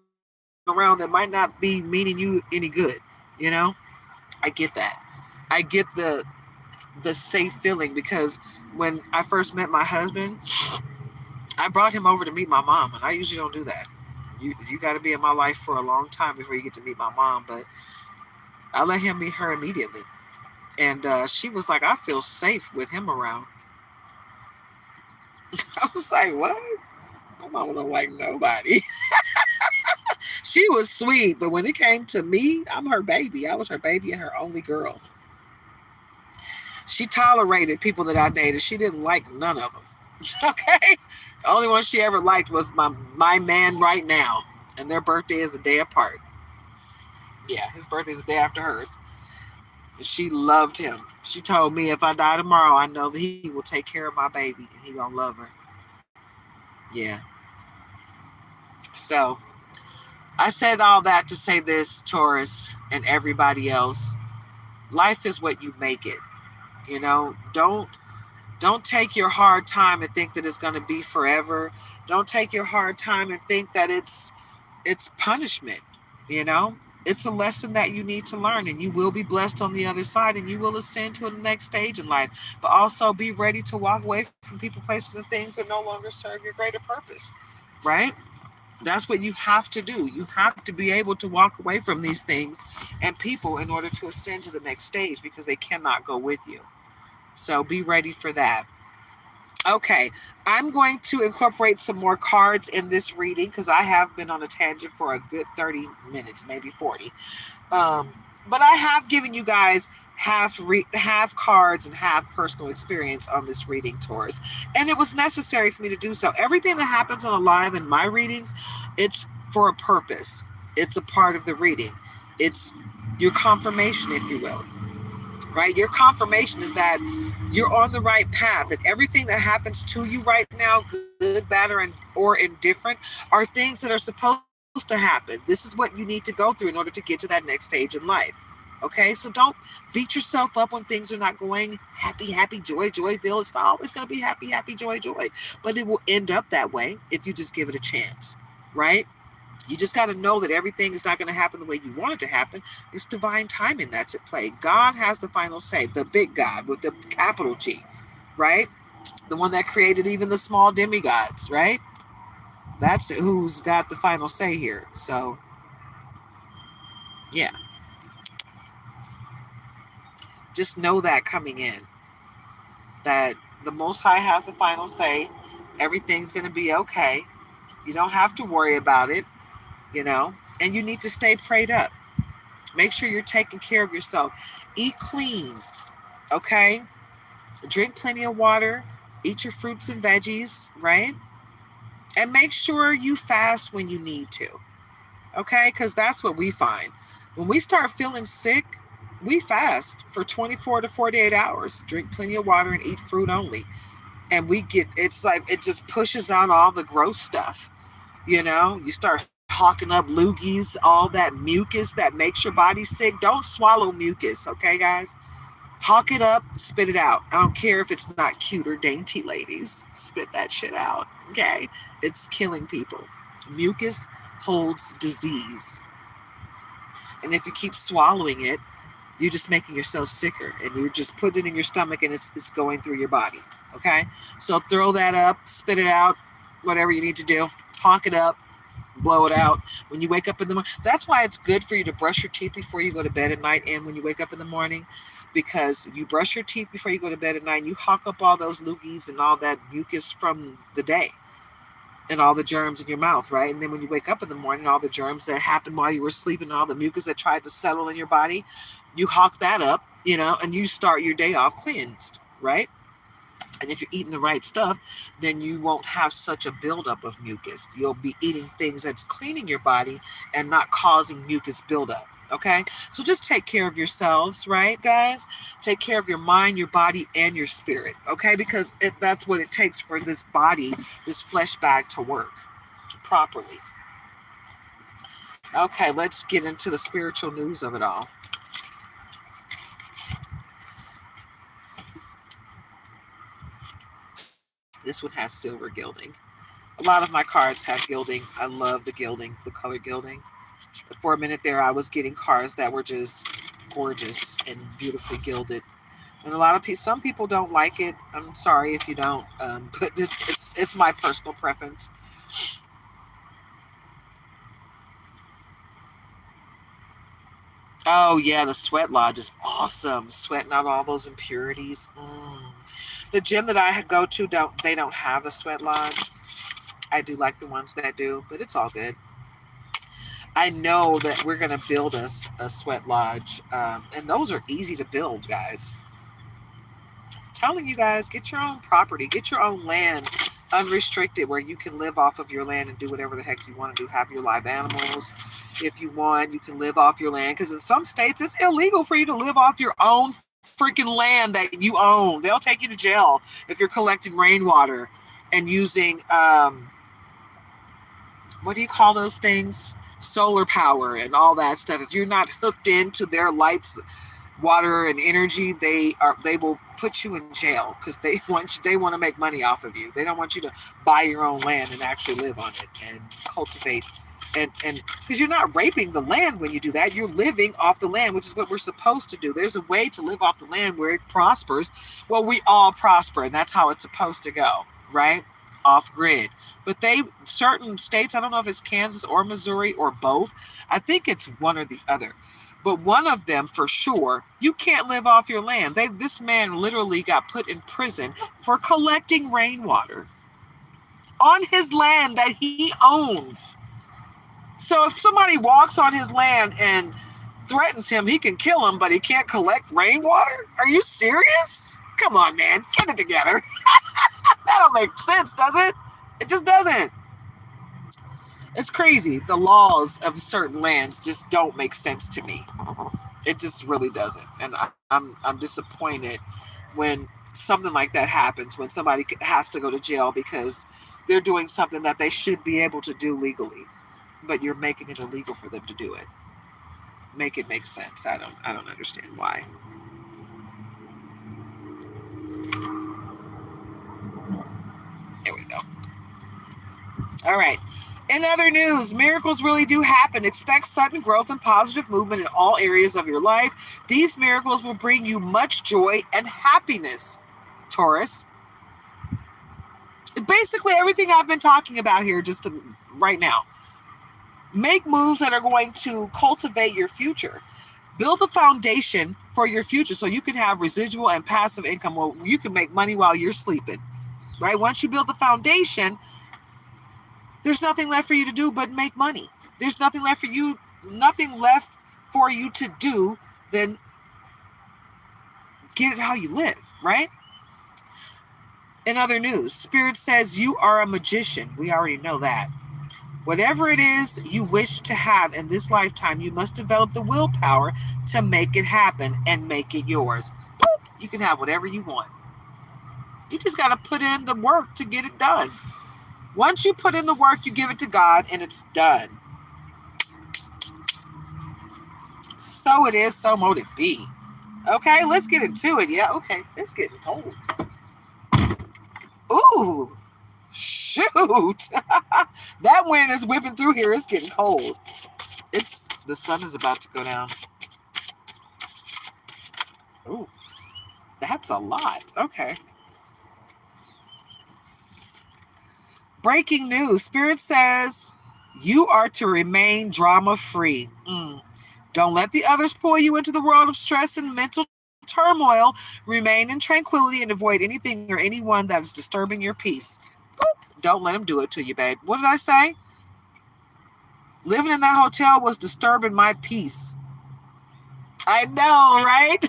around that might not be meaning you any good, I get that. I get the safe feeling because when I first met my husband, I brought him over to meet my mom, and I usually don't do that. You got to be in my life for a long time before you get to meet my mom, but I let him meet her immediately. And she was like, I feel safe with him around. I was like, what? My mama don't like nobody. She was sweet, but when it came to me, I'm her baby. I was her baby and her only girl. She tolerated people that I dated. She didn't like none of them. Okay? The only one she ever liked was my man right now. And their birthday is a day apart. Yeah, his birthday is the day after hers. She loved him. She told me if I die tomorrow, I know that he will take care of my baby and he gonna love her. Yeah. So, I said all that to say this, Taurus and everybody else. Life is what you make it. Don't take your hard time and think that it's going to be forever. Don't take your hard time and think that it's punishment. It's a lesson that you need to learn, and you will be blessed on the other side, and you will ascend to the next stage in life. But also be ready to walk away from people, places, and things that no longer serve your greater purpose, right? That's what you have to do. You have to be able to walk away from these things and people in order to ascend to the next stage because they cannot go with you. So be ready for that. Okay, I'm going to incorporate some more cards in this reading because I have been on a tangent for a good 30 minutes, maybe 40. But I have given you guys half cards and half personal experience on this reading, Taurus. And it was necessary for me to do so. Everything that happens on a live in my readings, it's for a purpose. It's a part of the reading. It's your confirmation, if you will. Right? Your confirmation is that you're on the right path, that everything that happens to you right now, good, bad, or indifferent, are things that are supposed to happen. This is what you need to go through in order to get to that next stage in life. Okay, so don't beat yourself up when things are not going happy, joyville. It's not always going to be happy, joy. But it will end up that way if you just give it a chance, right? You just got to know that everything is not going to happen the way you want it to happen. It's divine timing that's at play. God has the final say, the big God with the capital G, right? The one that created even the small demigods, right? That's who's got the final say here. So, yeah. Just know that coming in, that the Most High has the final say. Everything's going to be okay. You don't have to worry about it, and you need to stay prayed up. Make sure you're taking care of yourself. Eat clean, okay? Drink plenty of water. Eat your fruits and veggies, right? And make sure you fast when you need to, okay? Because that's what we find. When we start feeling sick, we fast for 24 to 48 hours. Drink plenty of water and eat fruit only. And it's like it just pushes out all the gross stuff. You start hawking up loogies, all that mucus that makes your body sick. Don't swallow mucus, okay, guys? Hawk it up, spit it out. I don't care if it's not cute or dainty, ladies. Spit that shit out, okay? It's killing people. Mucus holds disease. And if you keep swallowing it, you're just making yourself sicker, and you're just putting it in your stomach, and it's going through your body, okay? So throw that up, spit it out, whatever you need to do. Hawk it up, blow it out. When you wake up in the morning, that's why it's good for you to brush your teeth before you go to bed at night and when you wake up in the morning, because you brush your teeth before you go to bed at night, and you hawk up all those loogies and all that mucus from the day and all the germs in your mouth, right? And then when you wake up in the morning, all the germs that happened while you were sleeping, all the mucus that tried to settle in your body, you hawk that up, and you start your day off cleansed, right? And if you're eating the right stuff, then you won't have such a buildup of mucus. You'll be eating things that's cleaning your body and not causing mucus buildup, okay? So just take care of yourselves, right, guys? Take care of your mind, your body, and your spirit, okay? Because that's what it takes for this body, this flesh bag, to work properly. Okay, let's get into the spiritual news of it all. This one has silver gilding. A lot of my cards have gilding. I love the gilding, the color gilding. For a minute there, I was getting cards that were just gorgeous and beautifully gilded. And some people don't like it. I'm sorry if you don't, but it's my personal preference. Oh yeah, the sweat lodge is awesome. Sweating out all those impurities. The gym that I go to don't have a sweat lodge. I do like the ones that do, but it's all good. I know that we're going to build us a sweat lodge, and those are easy to build, guys. I'm telling you guys, get your own property, get your own land, unrestricted, where you can live off of your land and do whatever the heck you want to do. Have your live animals. If you want, you can live off your land, because in some states, it's illegal for you to live off your own freaking land that you own. They'll take you to jail if you're collecting rainwater and using, what do you call those things? Solar power and all that stuff. If you're not hooked into their lights, water, and energy, they will put you in jail, because they want to make money off of you. They don't want you to buy your own land and actually live on it and cultivate, and because you're not raping the land when you do that. You're living off the land, which is what we're supposed to do. There's a way to live off the land where it prospers. Well, we all prosper, and that's how it's supposed to go, right? Off grid. But certain states, I don't know if it's Kansas or Missouri or both. I think it's one or the other. But one of them for sure, you can't live off your land. This man literally got put in prison for collecting rainwater on his land that he owns. So if somebody walks on his land and threatens him, he can kill him, but he can't collect rainwater? Are you serious? Come on, man. Get it together. That don't make sense, does it? It just doesn't. It's crazy. The laws of certain lands just don't make sense to me. It just really doesn't. And I'm disappointed when something like that happens, when somebody has to go to jail because they're doing something that they should be able to do legally, but you're making it illegal for them to do it. Make it make sense. I don't understand why. There we go. All right. In other news, miracles really do happen. Expect sudden growth and positive movement in all areas of your life. These miracles will bring you much joy and happiness, Taurus. Basically, everything I've been talking about here right now. Make moves that are going to cultivate your future. Build the foundation for your future so you can have residual and passive income where you can make money while you're sleeping, right? Once you build the foundation, there's nothing left for you to do but make money. There's nothing left for you to do than get it how you live, right? In other news, Spirit says you are a magician. We already know that. Whatever it is you wish to have in this lifetime, you must develop the willpower to make it happen and make it yours. Boop! You can have whatever you want. You just got to put in the work to get it done. Once you put in the work, you give it to God and it's done. So it is, so mote it be. Okay, let's get into it. Yeah, okay, it's getting cold. Ooh, shoot. That wind is whipping through here. It's getting cold. The sun is about to go down. Ooh, that's a lot. Okay. Breaking news. Spirit says you are to remain drama-free. Don't let the others pull you into the world of stress and mental turmoil. Remain in tranquility and avoid anything or anyone that is disturbing your peace. Boop. Don't let them do it to you, babe. What did I say? Living in that hotel was disturbing my peace. I know, right?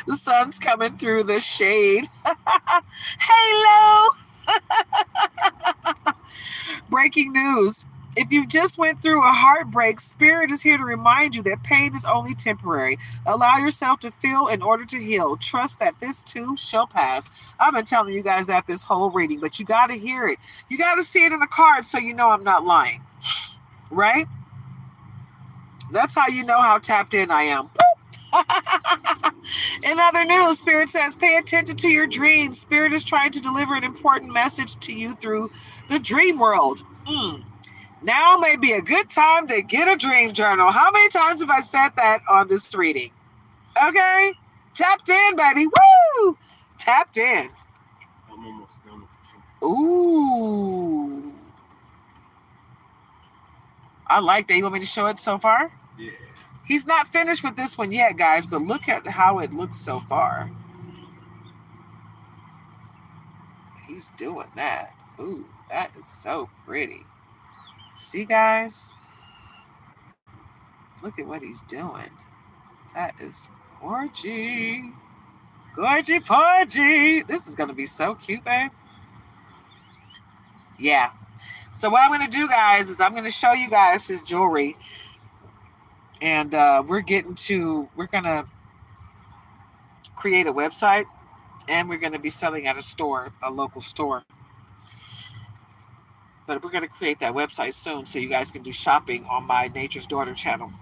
The sun's coming through the shade. Halo! Breaking news. If you've just went through a heartbreak, Spirit is here to remind you that pain is only temporary. Allow yourself to feel in order to heal. Trust that this too shall pass. I've been telling you guys that this whole reading, but you got to hear it. You got to see it in the cards so you know I'm not lying. Right? That's how you know how tapped in I am. In other news, Spirit says, pay attention to your dreams. Spirit is trying to deliver an important message to you through the dream world. Now may be a good time to get a dream journal. How many times have I said that on this reading? Okay? Tapped in, baby. Woo! Tapped in. I'm almost done with the camera. Ooh. I like that. You want me to show it so far? Yeah. He's not finished with this one yet, guys, but look at how it looks so far. He's doing that. Ooh, that is so pretty. See, guys? Look at what he's doing. That is gorgy. Gorgy porgy. This is going to be so cute, babe. Yeah. So what I'm going to do, guys, is I'm going to show you guys his jewelry. And we're going to create a website. And we're going to be selling at a local store. But we're going to create that website soon so you guys can do shopping on my Nature's Daughter channel.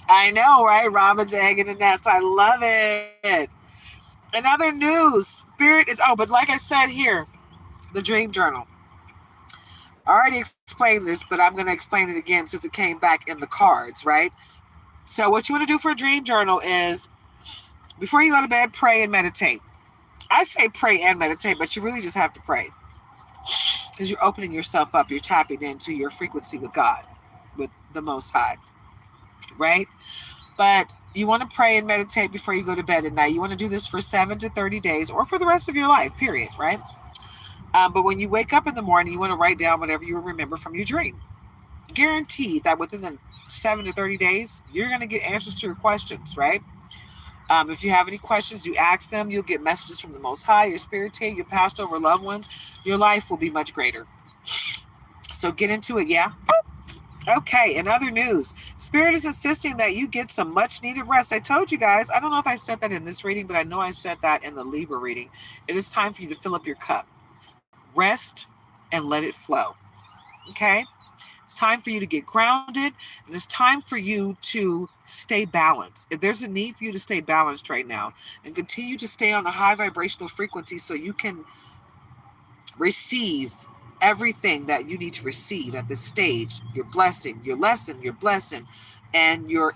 I know, right? Robin's egg in the nest. I love it. In other news, Spirit is... but like I said here, the dream journal. I already explained this, but I'm going to explain it again since it came back in the cards, right? So what you want to do for a dream journal is, before you go to bed, pray and meditate. I say pray and meditate, but you really just have to pray. Because you're opening yourself up. You're tapping into your frequency with God, with the Most High, right? But you want to pray and meditate before you go to bed at night. You want to do this for 7 to 30 days or for the rest of your life, period, right? But when you wake up in the morning, you want to write down whatever you remember from your dream. Guaranteed that within the 7 to 30 days, you're going to get answers to your questions, right? If you have any questions, you ask them. You'll get messages from the Most High, your spirit team, your past over loved ones. Your life will be much greater. So get into it, yeah? Okay, in other news, Spirit is insisting that you get some much-needed rest. I told you guys, I don't know if I said that in this reading, but I know I said that in the Libra reading. It is time for you to fill up your cup. Rest and let it flow. Okay? It's time for you to get grounded, and it's time for you to stay balanced. If there's a need for you to stay balanced right now and continue to stay on a high vibrational frequency so you can receive everything that you need to receive at this stage, your blessing, your lesson, your blessing, and your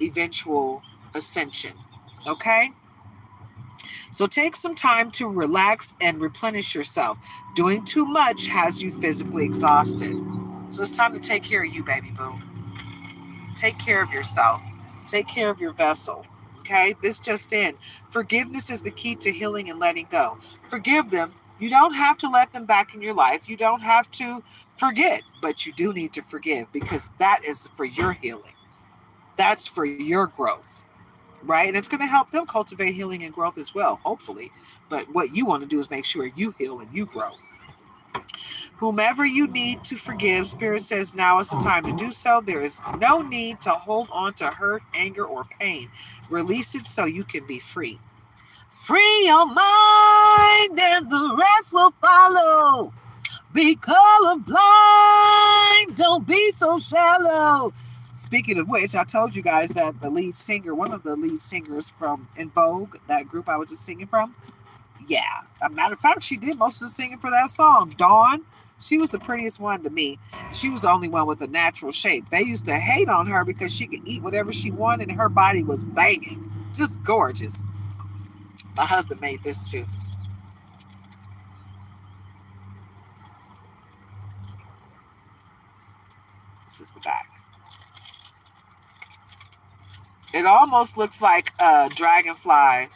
eventual ascension. Okay? So take some time to relax and replenish yourself. Doing too much has you physically exhausted. So it's time to take care of you, baby boo. Take care of yourself. Take care of your vessel. Okay? This just in. Forgiveness is the key to healing and letting go. Forgive them. You don't have to let them back in your life. You don't have to forget, but you do need to forgive because that is for your healing. That's for your growth, right? And it's going to help them cultivate healing and growth as well, hopefully. But what you want to do is make sure you heal and you grow. Whomever you need to forgive, Spirit says now is the time to do so. There is no need to hold on to hurt, anger, or pain. Release it so you can be free. Free your mind and the rest will follow. Be colorblind, don't be so shallow. Speaking of which, I told you guys that the lead singer, one of the lead singers from In Vogue, that group I was just singing from, yeah. As a matter of fact, she did most of the singing for that song. Dawn, she was the prettiest one to me. She was the only one with a natural shape. They used to hate on her because she could eat whatever she wanted and her body was banging. Just gorgeous. My husband made this too. This is the back. It almost looks like a dragonfly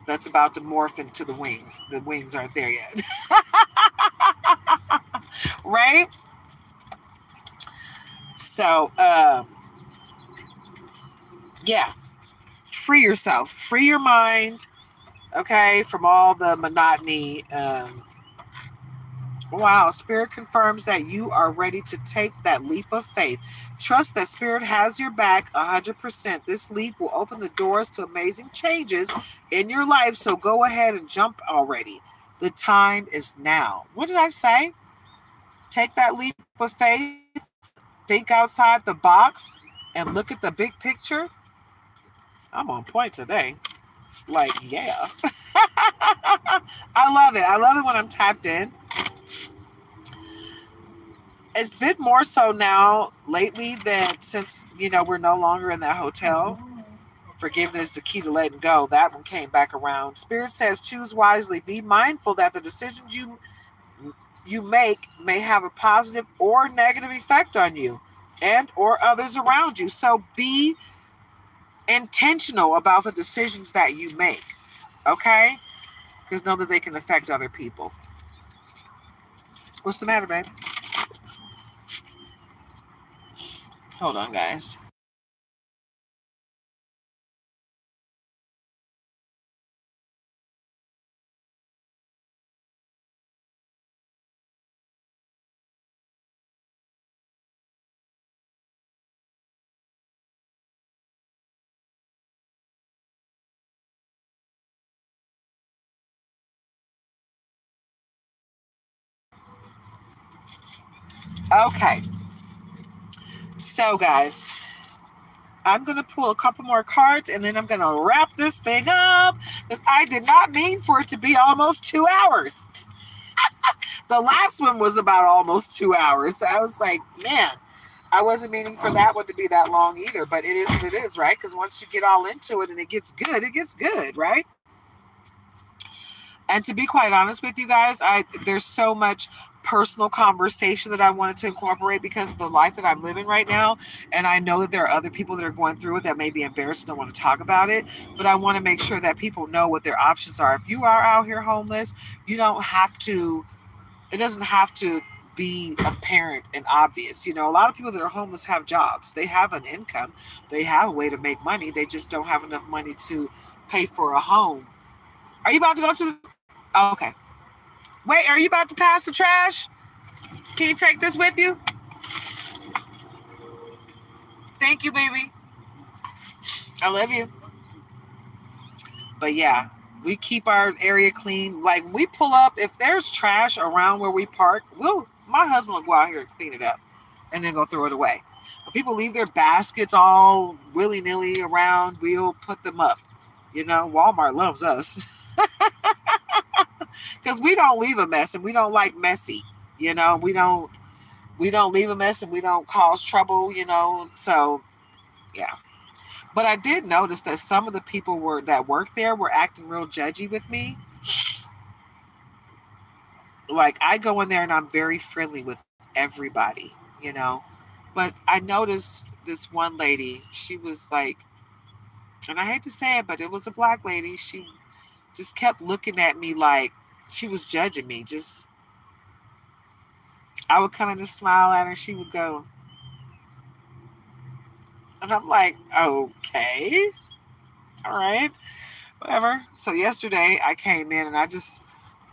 that's about to morph into the wings. The wings aren't there yet. Right? So, yeah. Free yourself. Free your mind, okay, from all the monotony. Wow, Spirit confirms that you are ready to take that leap of faith. Trust that Spirit has your back 100%. This leap will open the doors to amazing changes in your life, so go ahead and jump already. The time is now. What did I say? Take that leap of faith, think outside the box, and look at the big picture. I'm on point today. Like, yeah. I love it. I love it when I'm tapped in. It's been more so now lately that since, we're no longer in that hotel, forgiveness is the key to letting go. That one came back around. Spirit says, choose wisely. Be mindful that the decisions you make may have a positive or negative effect on you and or others around you. So be intentional about the decisions that you make. Okay? Because know that they can affect other people. What's the matter, babe? Hold on, guys. Okay. So, guys, I'm going to pull a couple more cards and then I'm going to wrap this thing up because I did not mean for it to be almost 2 hours. The last one was about almost 2 hours. So I was like, man, I wasn't meaning for that one to be that long either, but it is what it is, right? Because once you get all into it and it gets good, right? And to be quite honest with you guys, there's so much personal conversation that I wanted to incorporate because of the life that I'm living right now. And I know that there are other people that are going through it that may be embarrassed and don't want to talk about it. But I want to make sure that people know what their options are. If you are out here homeless, you don't have to, it doesn't have to be apparent and obvious. A lot of people that are homeless have jobs. They have an income. They have a way to make money. They just don't have enough money to pay for a home. Are you about to go to the... Oh, okay. Wait, are you about to pass the trash? Can you take this with you? Thank you, baby. I love you. But yeah, we keep our area clean. Like, we pull up, if there's trash around where we park, my husband will go out here and clean it up and then go throw it away. If people leave their baskets all willy-nilly around, we'll put them up. Walmart loves us. Because we don't leave a mess and we don't like messy. We don't leave a mess and we don't cause trouble. So yeah. But I did notice that some of the people that worked there were acting real judgy with me. Like I go in there and I'm very friendly with everybody, you know. But I noticed this one lady, she was like, and I hate to say it, but it was a black lady. She just kept looking at me like she was judging me. Just I would come in and smile at her, she would go, and I'm like, okay, all right, whatever. So yesterday I came in and I just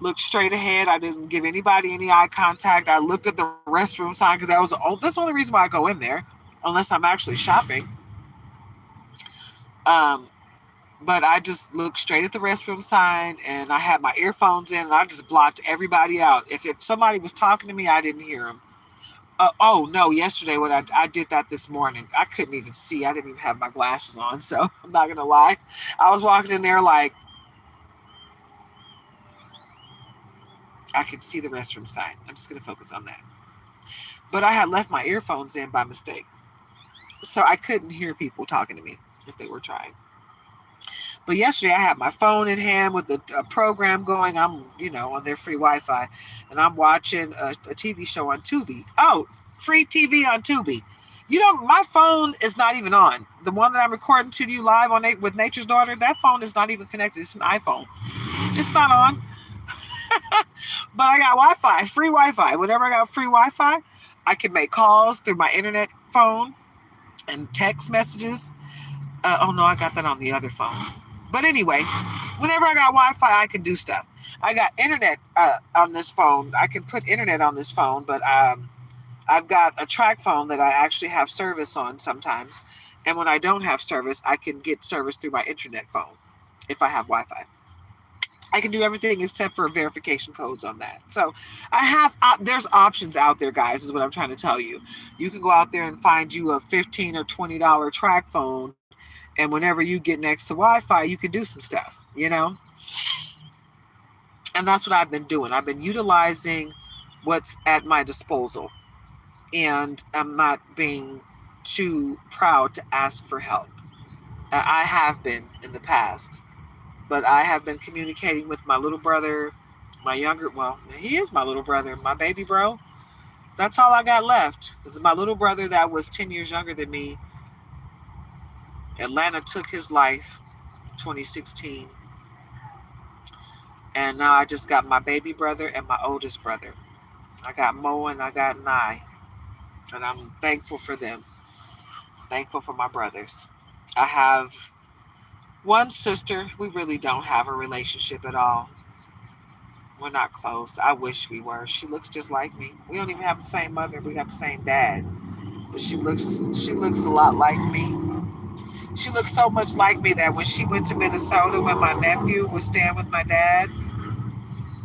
looked straight ahead. I didn't give anybody any eye contact. I looked at the restroom sign because that's the only reason why I go in there, unless I'm actually shopping. Um, but I just looked straight at the restroom sign and I had my earphones in and I just blocked everybody out. If somebody was talking to me, I didn't hear them. Oh no! Yesterday, when I did that this morning, I couldn't even see. I didn't even have my glasses on, so I'm not gonna lie. I was walking in there like I could see the restroom sign. I'm just gonna focus on that. But I had left my earphones in by mistake, so I couldn't hear people talking to me if they were trying. But yesterday, I had my phone in hand with a program going. I'm on their free Wi-Fi, and I'm watching a TV show on Tubi. Oh, free TV on Tubi. My phone is not even on. The one that I'm recording to you live on with Nature's Daughter, that phone is not even connected. It's an iPhone. It's not on. But I got Wi-Fi, free Wi-Fi. Whenever I got free Wi-Fi, I can make calls through my internet phone and text messages. Oh no, I got that on the other phone. But anyway, whenever I got Wi-Fi, I can do stuff. I got internet on this phone. I can put internet on this phone, but I've got a track phone that I actually have service on sometimes. And when I don't have service, I can get service through my internet phone if I have Wi-Fi. I can do everything except for verification codes on that. So there's options out there, guys, is what I'm trying to tell you. You can go out there and find you a $15 or $20 track phone. And whenever you get next to Wi-Fi, you can do some stuff. And that's what I've been doing. I've been utilizing what's at my disposal. And I'm not being too proud to ask for help. I have been in the past. But I have been communicating with my little brother, he is my little brother, my baby bro. That's all I got left. It's my little brother that was 10 years younger than me. Atlanta took his life 2016. And now I just got my baby brother and my oldest brother. I got Mo and I got Nye. And I'm thankful for them. Thankful for my brothers. I have one sister. We really don't have a relationship at all. We're not close. I wish we were. She looks just like me. We don't even have the same mother. We got the same dad. But she looks a lot like me. She looks so much like me that when she went to Minnesota when my nephew was staying with my dad,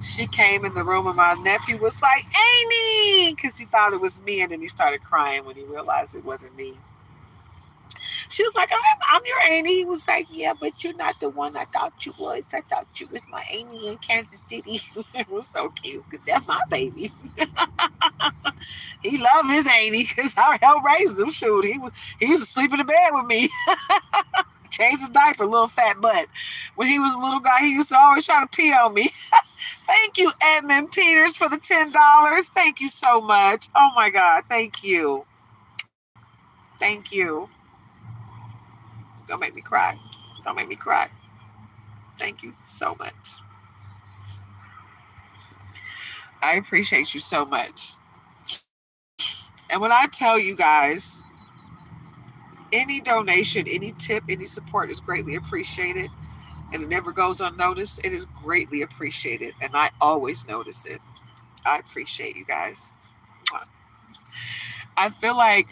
she came in the room and my nephew was like, Amy, because he thought it was me, and then he started crying when he realized it wasn't me. She was like, I'm your Amy. He was like, yeah, but you're not the one I thought you was. I thought you was my Amy in Kansas City. It was so cute because that's my baby. He loved his Amy because I helped raise him. Shoot, he used to sleep in the bed with me. Changed his diaper, little fat butt. When he was a little guy, he used to always try to pee on me. Thank you, Edmund Peters, for the $10. Thank you so much. Oh my God, thank you. Thank you. Don't make me cry. Don't make me cry. Thank you so much. I appreciate you so much. And when I tell you guys, any donation, any tip, any support is greatly appreciated. And it never goes unnoticed. It is greatly appreciated. And I always notice it. I appreciate you guys. I feel like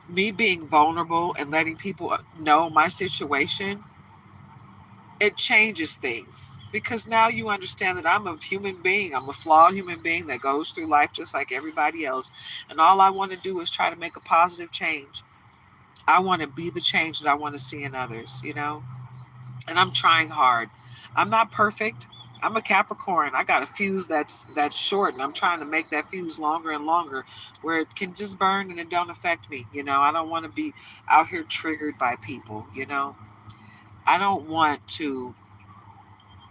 me being vulnerable and letting people know my situation, it changes things because now you understand that I'm a human being. I'm a flawed human being that goes through life just like everybody else. And all I want to do is try to make a positive change. I want to be the change that I want to see in others, And I'm trying hard. I'm not perfect. I'm a Capricorn. I got a fuse that's short, and I'm trying to make that fuse longer and longer, where it can just burn and it don't affect me. I don't want to be out here triggered by people. I don't want to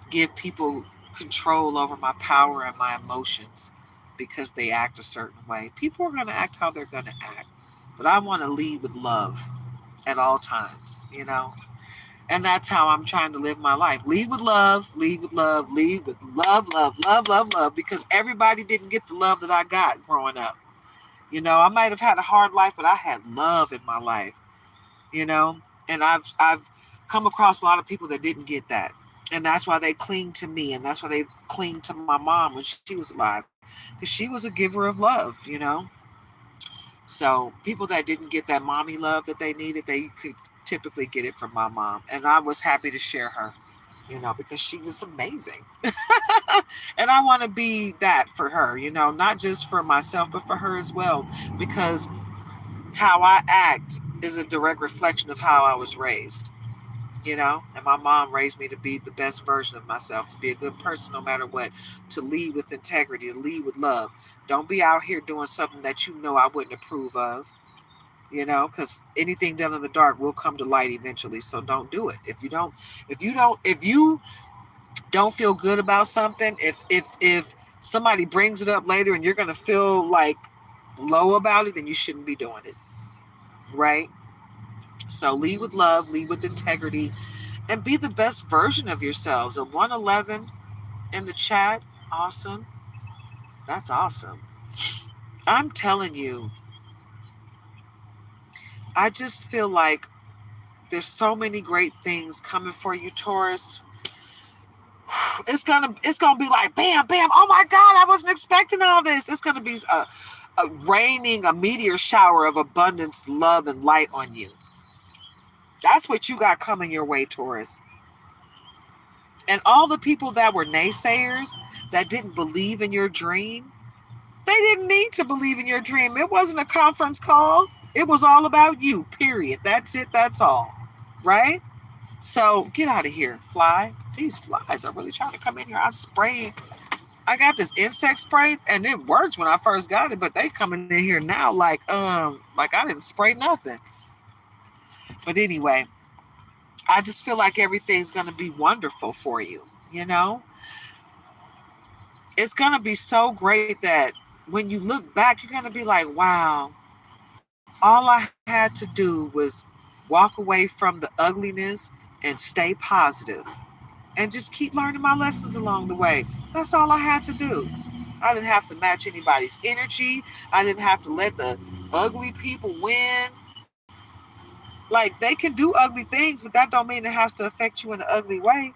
give people control over my power and my emotions because they act a certain way. People are going to act how they're going to act, but I want to lead with love at all times. And that's how I'm trying to live my life. Lead with love, lead with love, lead with love, love, love, love, love, because everybody didn't get the love that I got growing up. I might have had a hard life, but I had love in my life, and I've come across a lot of people that didn't get that. And that's why they cling to me, and that's why they cling to my mom when she was alive, because she was a giver of love. So people that didn't get that mommy love that they needed, they could typically get it from my mom. And I was happy to share her, because she was amazing. And I want to be that for her, not just for myself, but for her as well. Because how I act is a direct reflection of how I was raised. And my mom raised me to be the best version of myself, to be a good person no matter what, to lead with integrity, to lead with love. Don't be out here doing something that I wouldn't approve of, because anything done in the dark will come to light eventually. So don't do it. If you don't feel good about something, if somebody brings it up later and you're going to feel like low about it, then you shouldn't be doing it. Right? So lead with love, lead with integrity, and be the best version of yourselves. A 111 in the chat. Awesome. That's awesome. I'm telling you, I just feel like there's so many great things coming for you, Taurus. It's gonna be like bam, bam. Oh my God, I wasn't expecting all this. It's gonna be a raining, a meteor shower of abundance, love, and light on you. That's what you got coming your way, Taurus. And all the people that were naysayers, that didn't believe in your dream, they didn't need to believe in your dream. It wasn't a conference call. It was all about you, period. That's it. That's all. Right? So get out of here, fly. These flies are really trying to come in here. I got this insect spray, and it worked when I first got it, but they coming in here now like I didn't spray nothing. But anyway, I just feel like everything's gonna be wonderful for you. It's gonna be so great that when you look back, you're gonna be like, wow, all I had to do was walk away from the ugliness and stay positive and just keep learning my lessons along the way. That's all I had to do. I didn't have to match anybody's energy. I didn't have to let the ugly people win. Like, they can do ugly things, but that don't mean it has to affect you in an ugly way,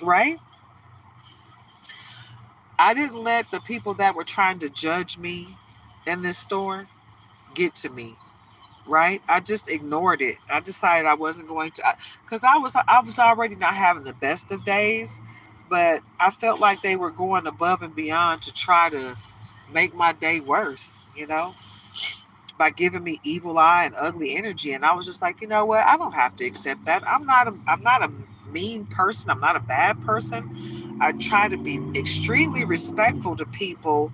right? I didn't let the people that were trying to judge me in this store get to me, right? I just ignored it. I decided I wasn't going to, because I was already not having the best of days, but I felt like they were going above and beyond to try to make my day worse, by giving me evil eye and ugly energy. And I was just like, you know what? I don't have to accept that. I'm not a mean person. I'm not a bad person. I try to be extremely respectful to people,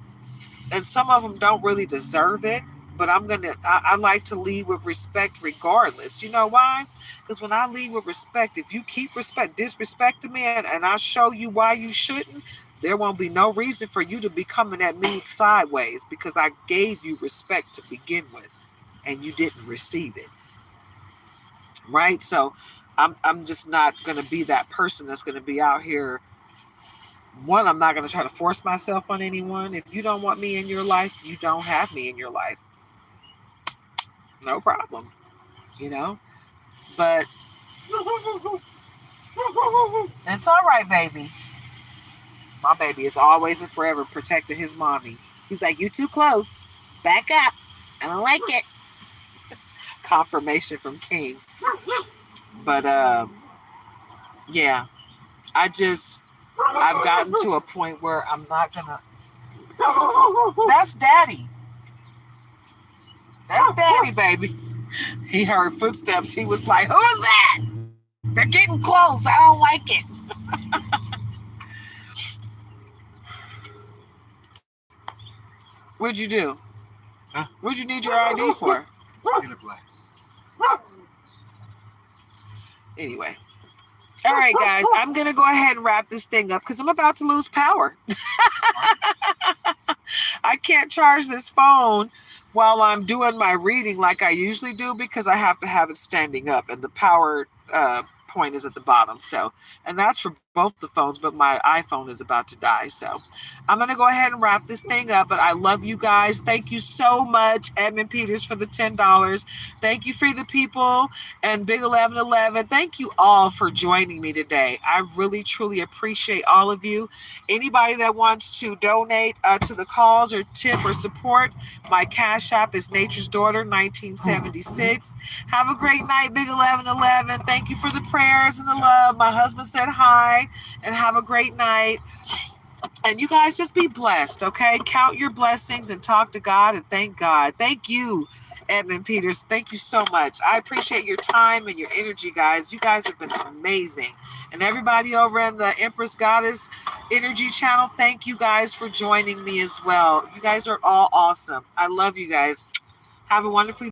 and some of them don't really deserve it, but I like to lead with respect regardless. You know why? Because when I lead with respect, if you keep disrespecting me, and I show you why you shouldn't, there won't be no reason for you to be coming at me sideways, because I gave you respect to begin with and you didn't receive it. Right? So I'm just not going to be that person that's going to be out here. One, I'm not going to try to force myself on anyone. If you don't want me in your life, you don't have me in your life. No problem. you know. But it's all right, baby. My baby is always and forever protecting his mommy. He's like, you too close. Back up. I don't like it. Confirmation from King. But yeah, I've gotten to a point where I'm not gonna. That's daddy. That's daddy, baby. He heard footsteps. He was like, who is that? They're getting close. I don't like it. What'd you do? Huh? What'd you need your ID for? Get a black. Anyway. All right, guys, I'm going to go ahead and wrap this thing up because I'm about to lose power. I can't charge this phone while I'm doing my reading like I usually do because I have to have it standing up and the power point is at the bottom. So, and that's for both the phones, but my iPhone is about to die. So I'm going to go ahead and wrap this thing up, but I love you guys. Thank you so much, Edmund Peters, for the $10. Thank you for the people and Big 1111. Thank you all for joining me today. I really, truly appreciate all of you. Anybody that wants to donate to the cause or tip or support, my Cash App is Nature's Daughter 1976. Have a great night, Big 1111. Thank you for the prayers and the love. My husband said hi, and have a great night. And you guys just be blessed, okay? Count your blessings and talk to God and thank God. Thank you, Edmund Peters. Thank you so much. I appreciate your time and your energy, guys. You guys have been amazing. And everybody over in the Empress Goddess Energy channel, thank you guys for joining me as well. You guys are all awesome. I love you guys. Have a wonderfully